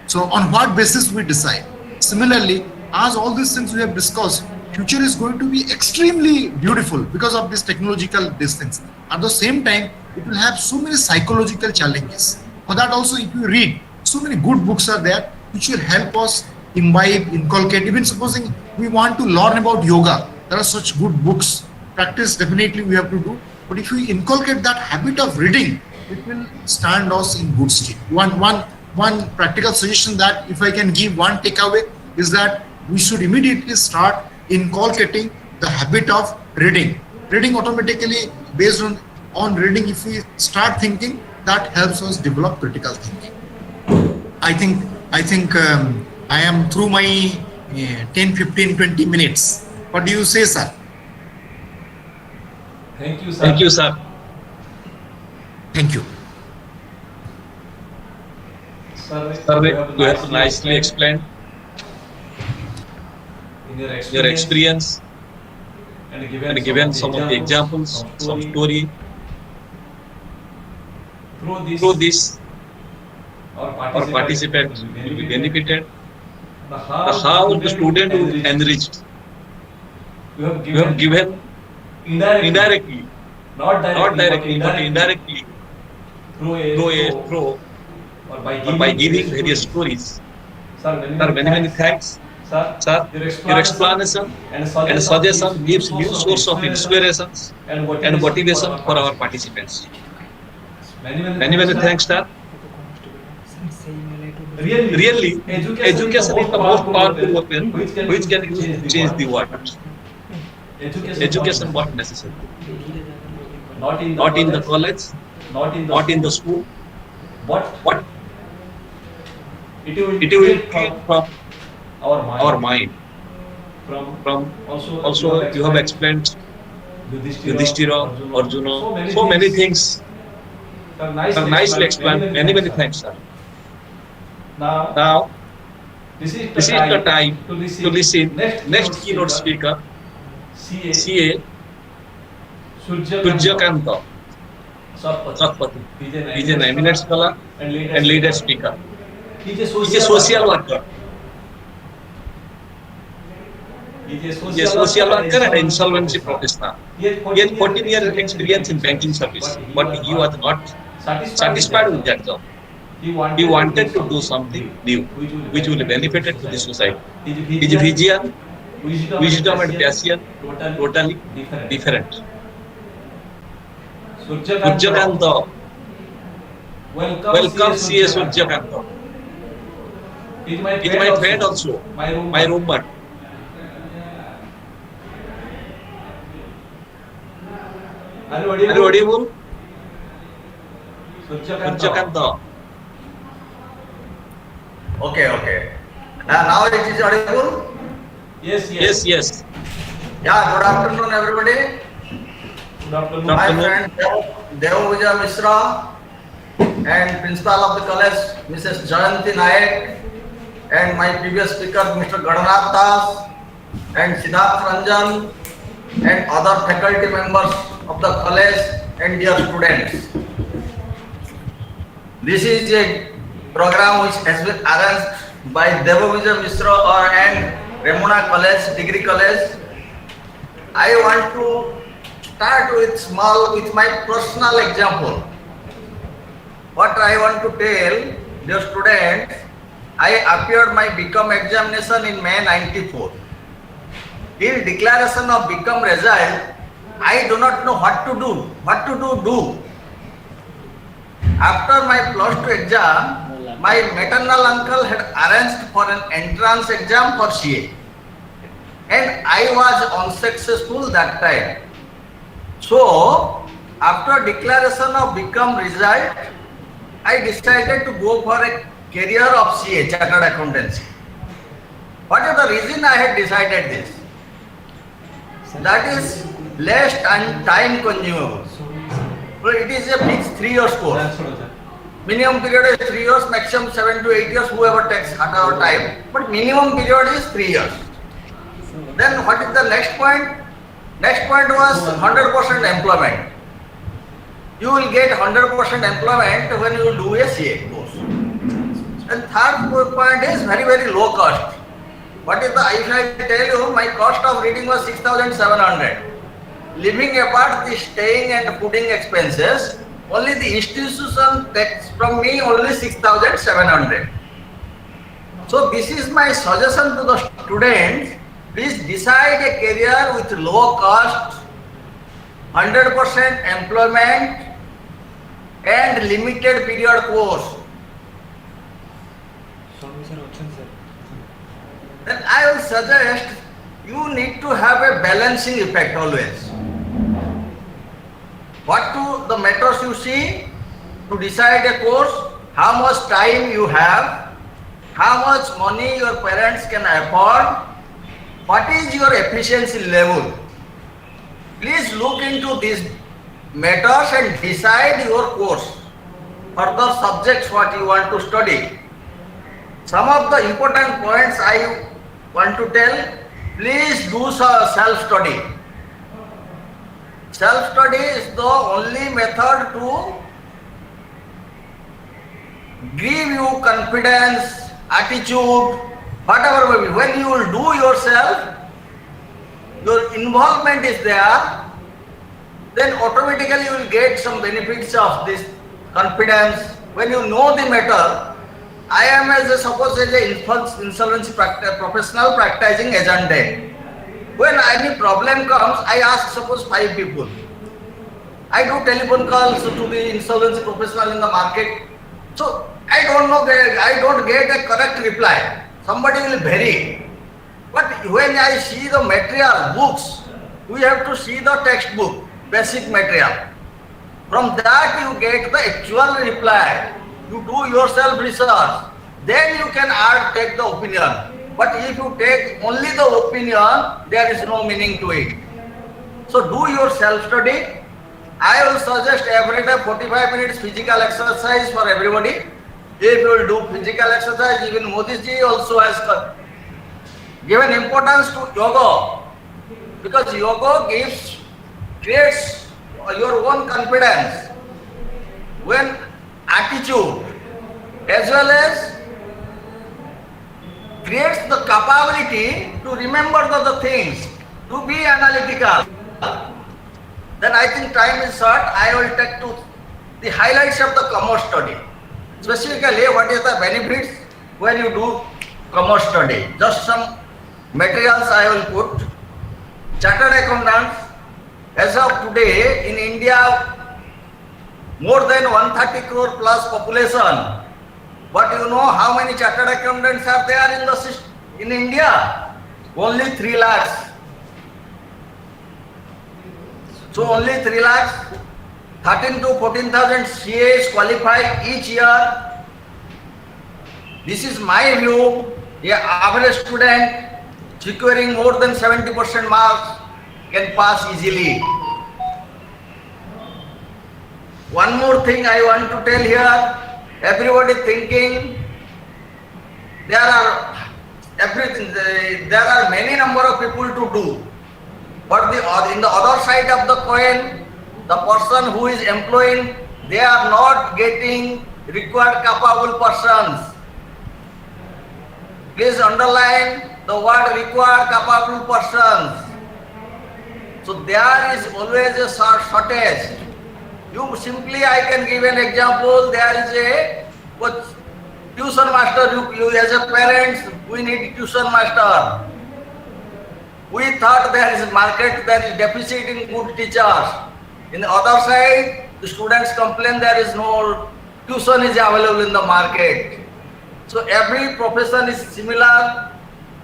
So on what basis we decide? Similarly, as all these things we have discussed, future is going to be extremely beautiful because of this technological distance. At the same time, it will have so many psychological challenges. For that also, if you read, so many good books are there which will help us imbibe, inculcate. Even supposing we want to learn about yoga, there are such good books. Practice definitely we have to do. But if we inculcate that habit of reading, it will stand us in good state. One practical suggestion that if I can give one takeaway is that we should immediately start inculcating the habit of reading. Reading automatically based on reading, if we start thinking, that helps us develop critical thinking. I think I am through my 10, 15, 20 minutes. What do you say, sir? Thank you, sir. Thank you, sir. Thank you. Sir, You have nicely explained in your experience and and given some of the examples, some story. Through this, our participants will be benefited. The how the student will be enriched. You have given indirectly, not directly, but indirectly through or by giving various stories. Sir, many thanks. Sir, your explanation and suggestion gives new source of inspirations and motivation for our participants. Many thanks, sir. Really, education is the most powerful weapon which can use to change the world. Education what necessary. Not in the college, not in the school, but it will come from our mind. From also you have explained Yudhishthira, Arjuna, so many things. Sir, nicely explained. Many thanks, sir. Now, this is the time to listen. Next keynote speaker, CA Surjakanta Sakpati. He is an eminent scholar and leader speaker. He is a social worker. He is a social worker and insolvency professional. He has 14 years experience in banking service, but he was not satisfied with that job. He wanted to do something new, which will benefit to the society. His vision, wisdom and passion totally different. Surjakanta, welcome CA Surjakanta. He is my friend also, my roommate. Are you audible? Surjakanta. Okay. Now it is audible? Yes. Yeah, good afternoon everybody. Good afternoon. My friend Devavijay Mishra and Principal of the college Mrs. Jayanti Naik and my previous speaker Mr. Gadanath Das and Siddharth Ranjan and other faculty members of the college and dear students. This is a program which has been arranged by Devavijay Mishra and Remuna College, Degree College. I want to start with my personal example. What I want to tell the students, I appeared my BCom examination in May 94. Till declaration of BCom result, I do not know what to do. After my plus 2 exam, my maternal uncle had arranged for an entrance exam for CA. And I was unsuccessful that time. So, after declaration of become result, I decided to go for a career of CA, Chartered Accountancy. What is the reason I had decided this? That is less and time consumable. So it is a fixed 3 years course. Minimum period is 3 years, maximum 7 to 8 years, whoever takes at our time. But minimum period is 3 years. Then what is the next point? Next point was 100% employment. You will get 100% employment when you do a CA course. And third point is very, very low cost. What is the, if I tell you, my cost of reading was 6,700. Leaving apart the staying and fooding expenses, only the institution takes from me only 6,700. So this is my suggestion to the students. Please decide a career with low cost, 100% employment and limited period course. Then I will suggest you need to have a balancing effect always. What the matters you see to decide a course, how much time you have, how much money your parents can afford, what is your efficiency level. Please look into these matters and decide your course, further subjects what you want to study. Some of the important points I want to tell, please do self-study. Self-study is the only method to give you confidence, attitude, whatever may be. When you will do yourself, your involvement is there, then automatically you will get some benefits of this confidence. When you know the matter, I am suppose as an insolvency professional practicing agent there. When any problem comes, I ask suppose 5 people. I do telephone calls to the insolvency professional in the market. So I don't know, I don't get a correct reply. Somebody will vary. But when I see the material, books, we have to see the textbook, basic material. From that you get the actual reply. You do yourself research. Then you can take the opinion. But if you take only the opinion, there is no meaning to it. So do your self-study. I will suggest every day 45 minutes physical exercise for everybody. If you will do physical exercise, even Modi ji also has given importance to yoga. Because yoga creates your own confidence. When attitude as well as creates the capability to remember the things, to be analytical. Then I think time is short. I will take to the highlights of the commerce study. Specifically, what is the benefits when you do commerce study? Just some materials I will put. Chartered accountants, as of today in India, more than 130 crore plus population. But you know how many chartered accountants are there in India? Only 3 lakhs. So only 3 lakhs, 13 to 14,000 CAs qualify each year. This is my view. The average student securing more than 70% marks can pass easily. One more thing I want to tell here. Everybody thinking there are many number of people to do, but in the other side of the coin, the person who is employing, they are not getting required capable persons. Please underline the word required capable persons. So there is always a shortage. You simply, I can give an example. There is a tuition master. You as a parent, we need tuition master. We thought there is market, there is deficit in good teachers. In the other side, the students complain there is no tuition is available in the market. So every profession is similar.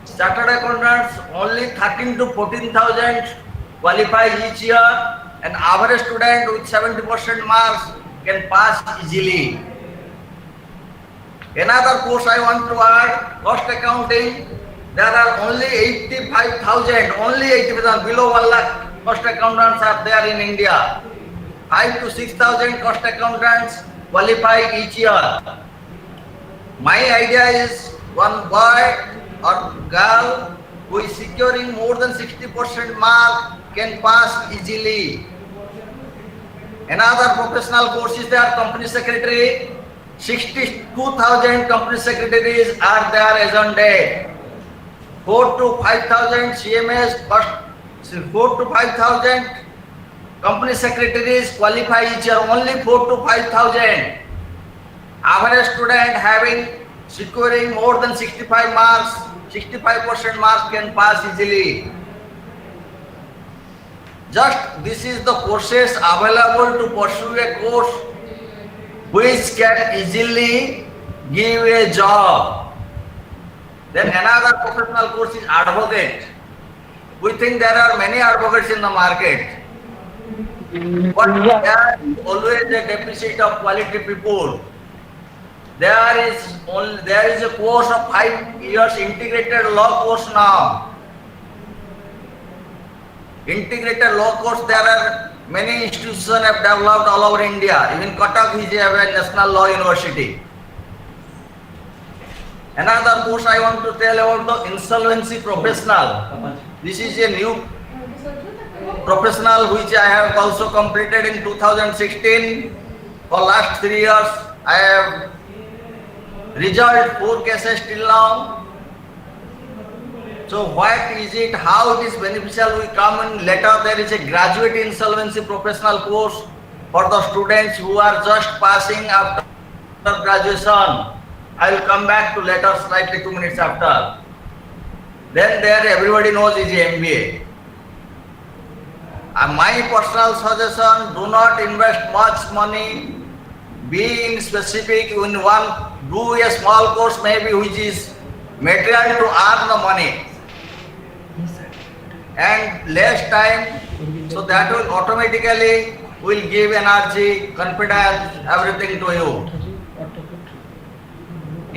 Chartered accountants only 13 to 14,000 qualify each year. an average student with 70% marks can pass easily. Another course I want to add, cost accounting. There are only 85,000, only 80,000, below 1 lakh cost accountants are there in India. 5 to 6,000 cost accountants qualify each year. My idea is one boy or girl who is securing more than 60% mark can pass easily. Another professional course is there, company secretary. 62,000 company secretaries are there as on date. 4 to 5,000 CMS, 4 to 5,000 company secretaries qualify each year, only 4 to 5,000. Average student having securing more than 65 marks, 65% marks can pass easily. Just this is the courses available to pursue a course which can easily give a job. Then another professional course is advocate. We think there are many advocates in the market, but there is always a deficit of quality people. There is a course of 5 years integrated law course now. Integrated law course, there are many institutions have developed all over India. Even Cuttack is a national law university. Another course I want to tell about the insolvency professional. This is a new professional which I have also completed in 2016. For last 3 years, I have resolved 4 cases till now. So what is it, how it is beneficial, we come in later. There is a graduate insolvency professional course for the students who are just passing after graduation. I will come back to later slightly 2 minutes after. Then there everybody knows is a MBA. My personal suggestion, do not invest much money. Be in specific in one, do a small course maybe which is material to earn the money. And less time, so that will automatically will give energy, confidence, everything to you.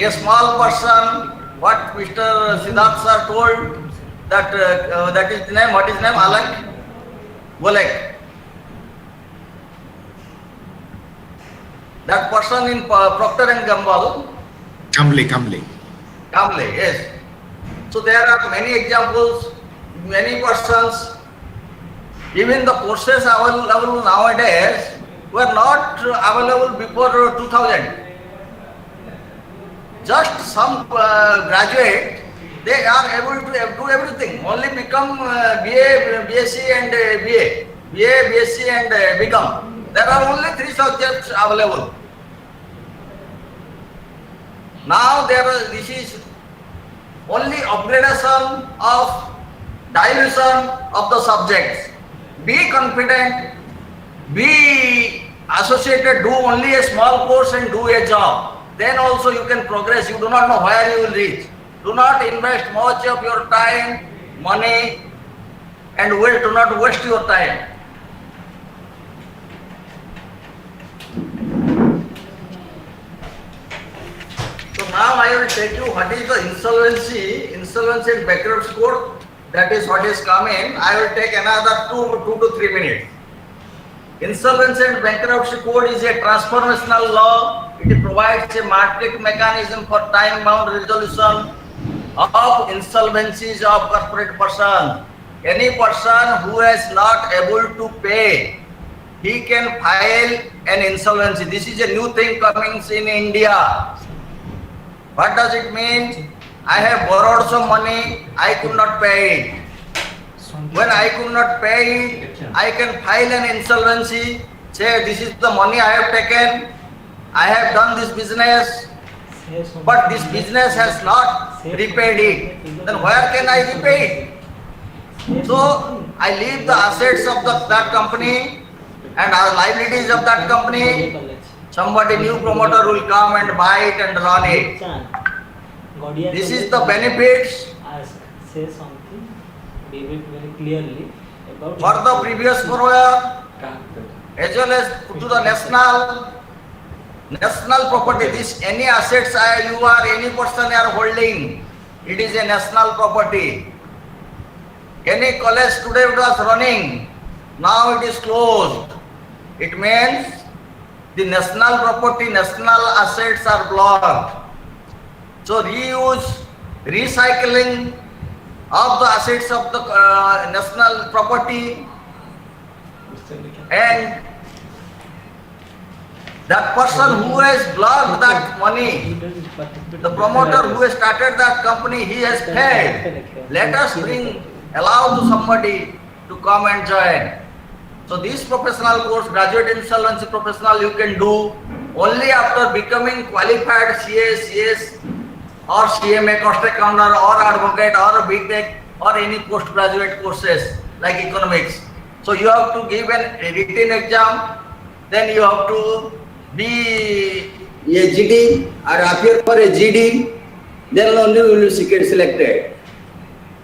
A small person, what Mr. Siddharth sir told, that that is name, what is name? Alak? Golek. That person in Procter and Gamble. Kamble. Yes. So there are many examples, many persons, even the courses available nowadays were not available before 2000. Just some graduate, they are able to do everything, only become BA, BSc and BA, BSc and become. There are only 3 subjects available. Now this is only upgradation of dilution of the subjects. Be confident, be associated, do only a small course and do a job. Then also you can progress. You do not know where you will reach. Do not invest much of your time, money, and do not waste your time. So now I will tell you what is the insolvency and bankruptcy code. That is what is coming. I will take another 2 to 3 minutes. Insolvency and bankruptcy code is a transformational law. It provides a matrix mechanism for time-bound resolution of insolvencies of corporate person. Any person who is not able to pay, he can file an insolvency. This is a new thing coming in India. What does it mean? I have borrowed some money, I could not pay it. When I could not pay it, I can file an insolvency, say this is the money I have taken, I have done this business, but this business has not repaid it. Then where can I repay it? So I leave the assets of that company and our liabilities of that company. Somebody new promoter will come and buy it and run it. This is the benefits. Say something very clearly about For the previous borrower, as well as to the national property. This any assets you are any person are holding, it is a national property. Any college today was running, now it is closed. It means the national property, national assets are blocked. So reuse, recycling of the assets of the national property, and that person who has blocked that money, the promoter who has started that company, he has failed. Let us allow to somebody to come and join. So this professional course, graduate insolvency professional, you can do only after becoming qualified CA, CS or CMA, cost accountant or advocate or a big tech or any postgraduate courses like economics. So you have to give a written exam, then you have to be a GD or appear for a GD, then only will you get selected.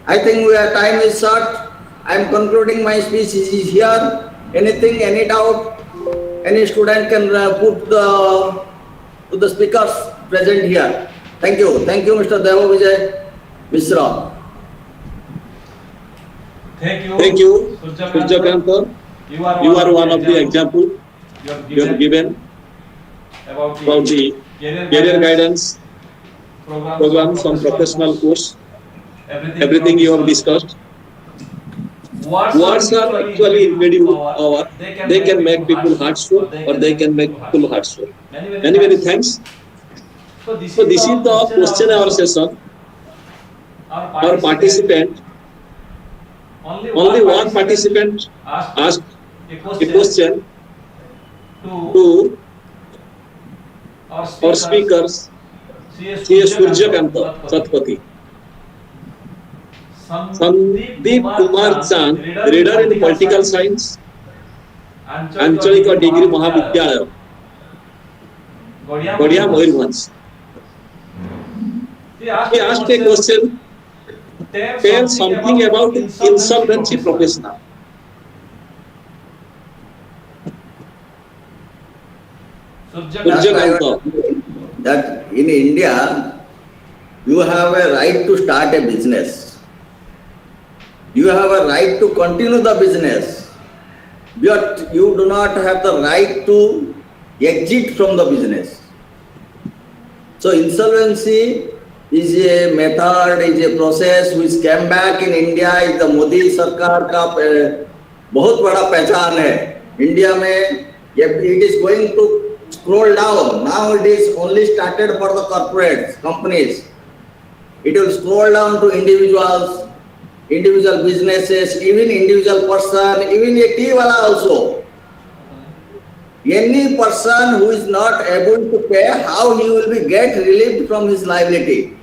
I think our time is short. I am concluding my speech is here. Anything, any doubt, any student can put to the speakers present here. Thank you. Thank you, Mr. Deva Vijay Mishra. Thank you, Surjakanta. You are one of the example you have given about the career guidance program, some professional course. Everything you have discussed. Words are actually incredible power. They can make people heartful or they can make people heartful. Many thanks. So this is the question hour session. Our participant, only one participant asked a question to our speakers, C.S. Surjakanta Satpathy. Sandeep Kumar Chand, reader in political science, Anchalika Degree Mahavidyalaya, Godia Mayurbhanj. He asked a question, tell something about insolvency professional. Surjakanta. That in India, you have a right to start a business. You have a right to continue the business. But you do not have the right to exit from the business. So insolvency is a method, is a process which came back in India. is the Modi Sarkar का बहुत बड़ा पहचान है. India में it is going to scroll down. Now it is only started for the corporates, companies. It will scroll down to individuals, individual businesses, even individual person, even a tea wala also. Any person who is not able to pay, how he will be get relieved from his liability.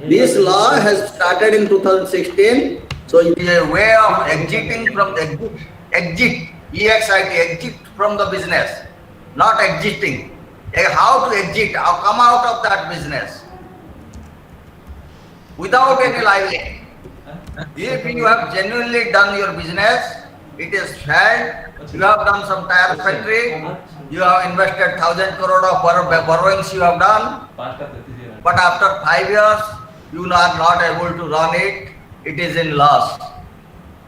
This law has started in 2016, so it is a way of exiting from the exit, exit from the business, not exiting. How to exit, how come out of that business without any liability. If you have genuinely done your business, it is failed, you have done some tire factory, you have invested 1,000 crore of borrowings you have done, but after 5 years, you are not able to run it, it is in loss.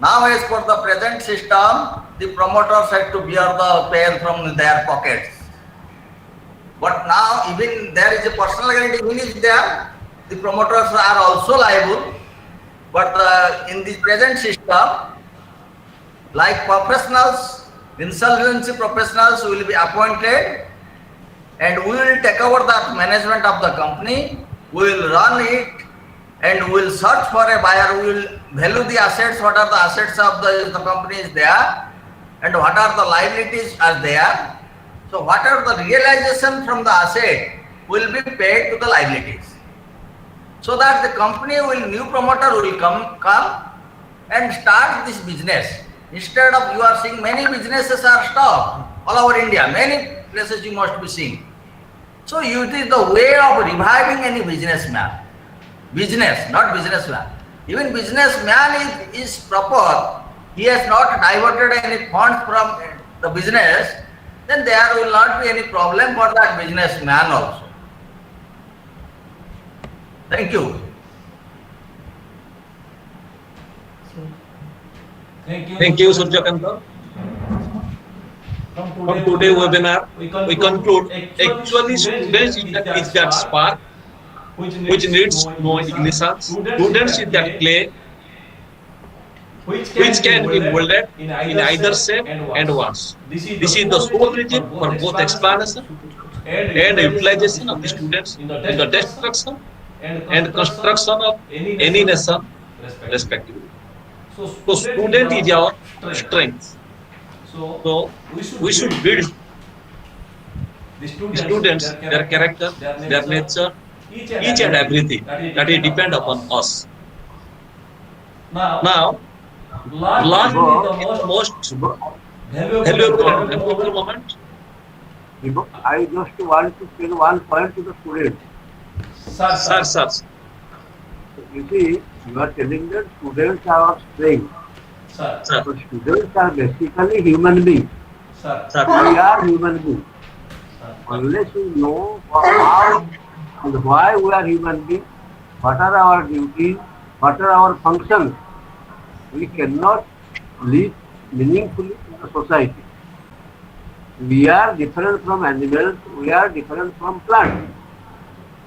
Now as per the present system, the promoters have to bear the pain from their pockets. But now even there is a personal guarantee, even is there, the promoters are also liable. But in the present system, like professionals, insolvency professionals will be appointed and we will take over the management of the company, we will run it and we will search for a buyer, we will value the assets, what are the assets of the company is there and what are the liabilities are there. So whatever the realization from the asset will be paid to the liabilities. So that the company will, new promoter will come and start this business. Instead of, you are seeing many businesses are stopped all over India, many places you must be seeing. So it is the way of reviving any businessman. Business, not businessman. Even businessman is proper. He has not diverted any funds from the business, then there will not be any problem for that businessman also. Thank you. Thank you, Surjakanta. From today's webinar, we conclude actually students is that spark which needs no ignition. Students is that clay which can be molded in either shape and once. This is the sole reason for both explanation and utilization of the students in the destruction and construction of any nation, respectively. So, student is our strength. So, we should build the students, their character, their nature, each and everything that is depend upon us. Now, learning is the most valuable and memorable moment. I just want to tell one point to the students. Sir. You see, you are telling that students are our strength. Sir. So students are basically human beings. Sir. We are human beings. Unless we know how and why we are human beings, what are our duties, what are our functions, we cannot live meaningfully in the society. We are different from animals, we are different from plants.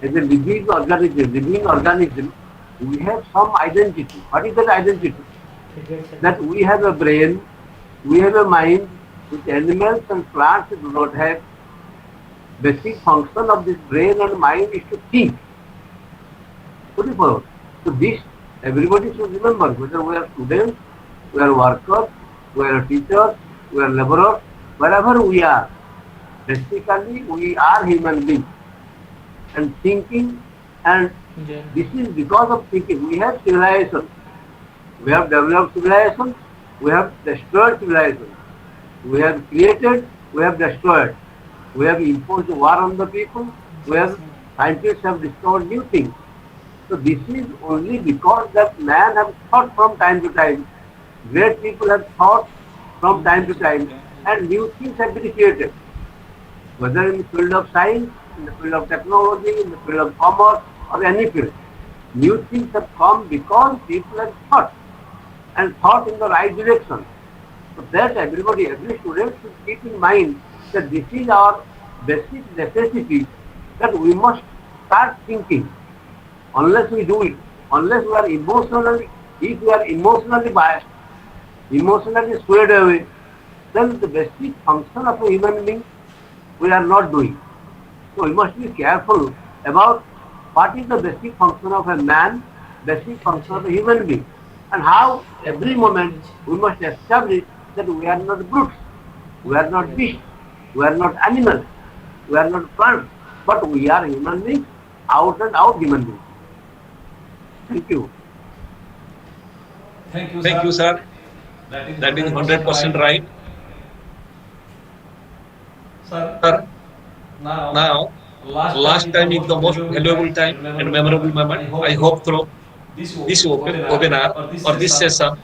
As a living organism, we have some identity. What is that identity? That we have a brain, we have a mind, which animals and plants do not have. Basic function of this brain and mind is to think. So this, everybody should remember, whether we are students, we are workers, we are teachers, we are laborers, wherever we are, basically we are human beings. And thinking, and this is because of thinking. We have civilization. We have developed civilization, we have destroyed civilization. We have created, we have destroyed. We have imposed war on the people, where scientists have discovered new things. So this is only because that man has thought from time to time. Great people have thought from time to time, and new things have been created. Whether in the field of science, in the field of technology, in the field of commerce, or any field. New things have come because people have thought, and thought in the right direction. So that everybody, every student should keep in mind that this is our basic necessity, that we must start thinking. Unless we do it, unless we are emotionally, if we are emotionally biased, emotionally swayed away, then the basic function of a human being we are not doing. So we must be careful about what is the basic function of a man, basic function of a human being, and how every moment we must establish that we are not brutes, we are not beasts, we are not animals, we are not plants, but we are human beings, out and out human beings. Thank you. Thank you, sir. That is 100% right. Sir, now, last time is the most valuable time and memorable moment. I hope through this webinar or this session,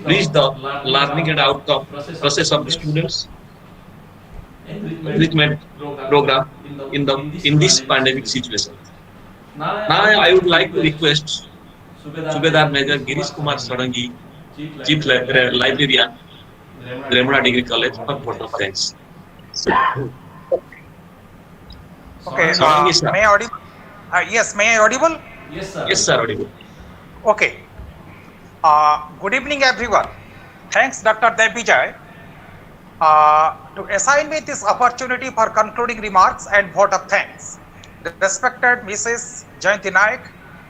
reach the learning and outcome process of the students' enrichment program in this pandemic situation. Now, I would like to request Subedar Major Girish Kumar Sarangi, Chief Librarian, Remuna Degree College, for photo thanks. Okay, Sarangi, sir. may I audible? Yes, may I audible? Yes, sir, audible. Okay. Good evening, everyone. Thanks, Dr. Devvijay, to assign me this opportunity for concluding remarks and vote of thanks. The respected Mrs. Jayanti Naik,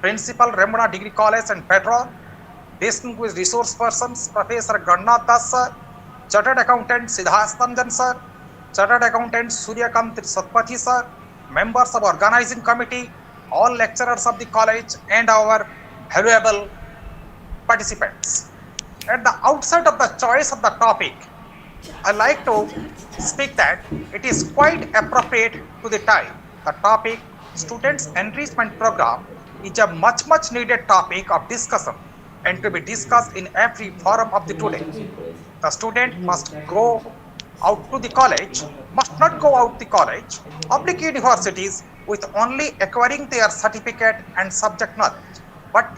Principal, Remuna Degree College and Patron, distinguished resource persons, Professor Gannath Das sir, Chartered Accountant Siddharth Nandan sir, Chartered Accountant Suryakant Satpathy sir, members of organizing committee, all lecturers of the college, and our valuable participants. At the outset of the choice of the topic, I like to speak that it is quite appropriate to the time. The topic, Students Enrichment Program, is a much needed topic of discussion and to be discussed in every forum of the today. The student must grow out to the college must not go out the college, public universities with only acquiring their certificate and subject knowledge, but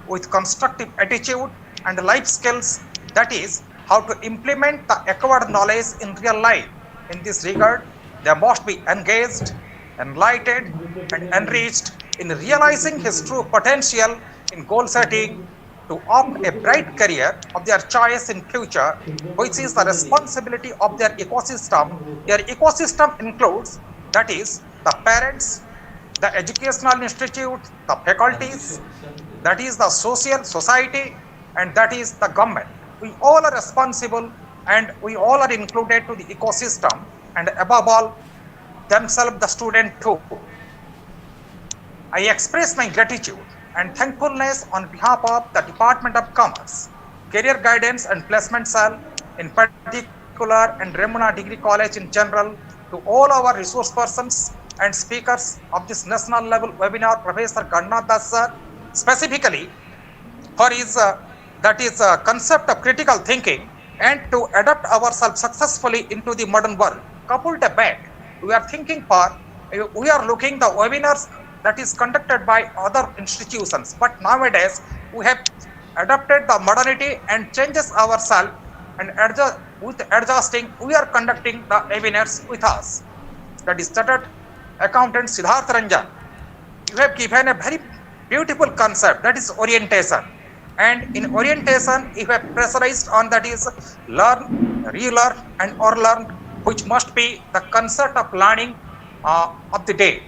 with constructive attitude and life skills, that is, how to implement the acquired knowledge in real life. In this regard, they must be engaged, enlightened, and enriched in realizing his true potential in goal setting to opt a bright career of their choice in future, which is the responsibility of their ecosystem. Their ecosystem includes, that is, the parents, the educational institute, the faculties, that is the social society, and that is the government. We all are responsible and we all are included to the ecosystem, and above all, themselves the student too. I express my gratitude and thankfulness on behalf of the Department of Commerce, Career Guidance and Placement Cell in particular, and Remuna Degree College in general, to all our resource persons and speakers of this national level webinar, Professor Gannath Das sir, specifically for his concept of critical thinking and to adapt ourselves successfully into the modern world. Coupled back, we are looking the webinars that is conducted by other institutions, but nowadays we have adopted the modernity and changes ourselves, and adjusting, we are conducting the webinars with us. That is Chartered Accountant Siddharth Ranjan. You have given a very beautiful concept, that is orientation. And in orientation, you have pressurized on, that is learn, relearn, and or learn, which must be the concept of learning of the day.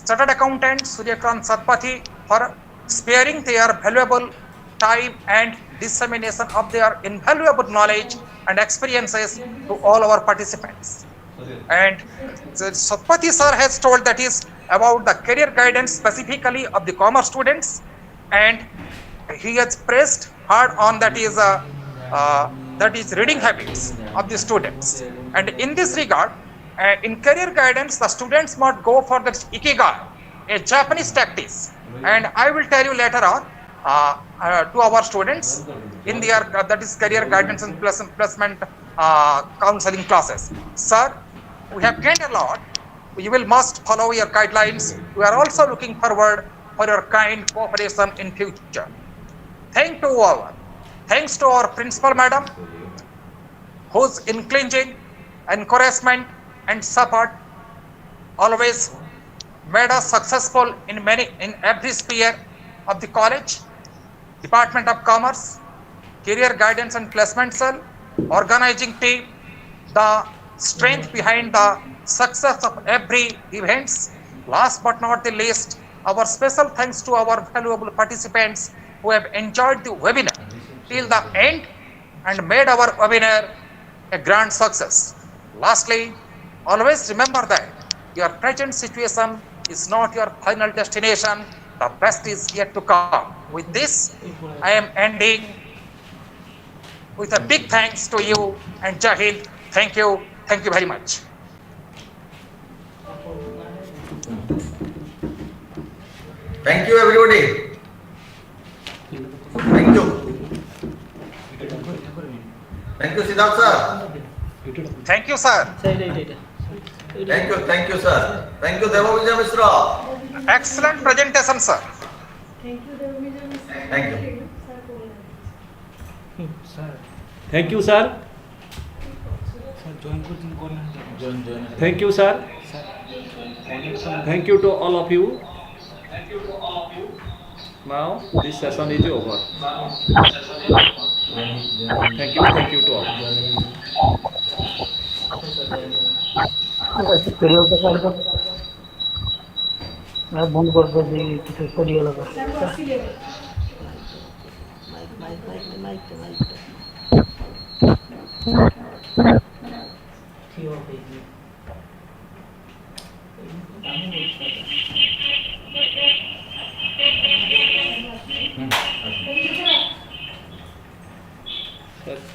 Chartered Accountant Suryakant Satpathy for sparing their valuable time and dissemination of their invaluable knowledge and experiences to all our participants. And Satpathy sir has told, that is about the career guidance specifically of the commerce students, and he has pressed hard on, that is reading habits of the students. And in this regard, in career guidance, the students must go for the ikigai, a Japanese tactics. And I will tell you later on to our students in their that is career guidance and placement counseling classes. Sir, we have gained a lot. You will must follow your guidelines. We are also looking forward for your kind cooperation in future. Thanks to our principal madam, whose encouraging encouragement and support always made us successful in every sphere of the college, Department of Commerce, Career Guidance and Placement Cell, organizing team, the strength behind the success of every events. Last but not the least, our special thanks to our valuable participants who have enjoyed the webinar till the end and made our webinar a grand success. Lastly, always remember that your present situation is not your final destination. The best is yet to come. With this, I am ending with a big thanks to you and Jai Hind. Thank you. Thank you very much. Thank you, everybody. Thank you. Thank you, Siddharth sir. Thank you, sir. Thank you, sir. Thank you, Devavijay Mishra. Excellent presentation, sir. Thank you. Thank you, sir. Thank you, sir. Thank you to all of you. Now this session is over. Thank you to all. বন্ধ করবো যে কিছু করিয়ে লাগা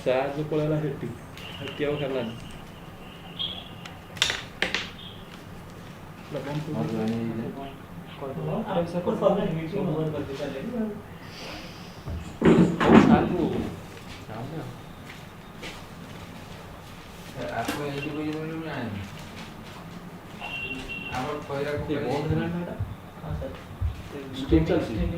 charge ପଳେଇଲା ସେଠି ସେଠି ଆଉ ହେଲାନି Thank you.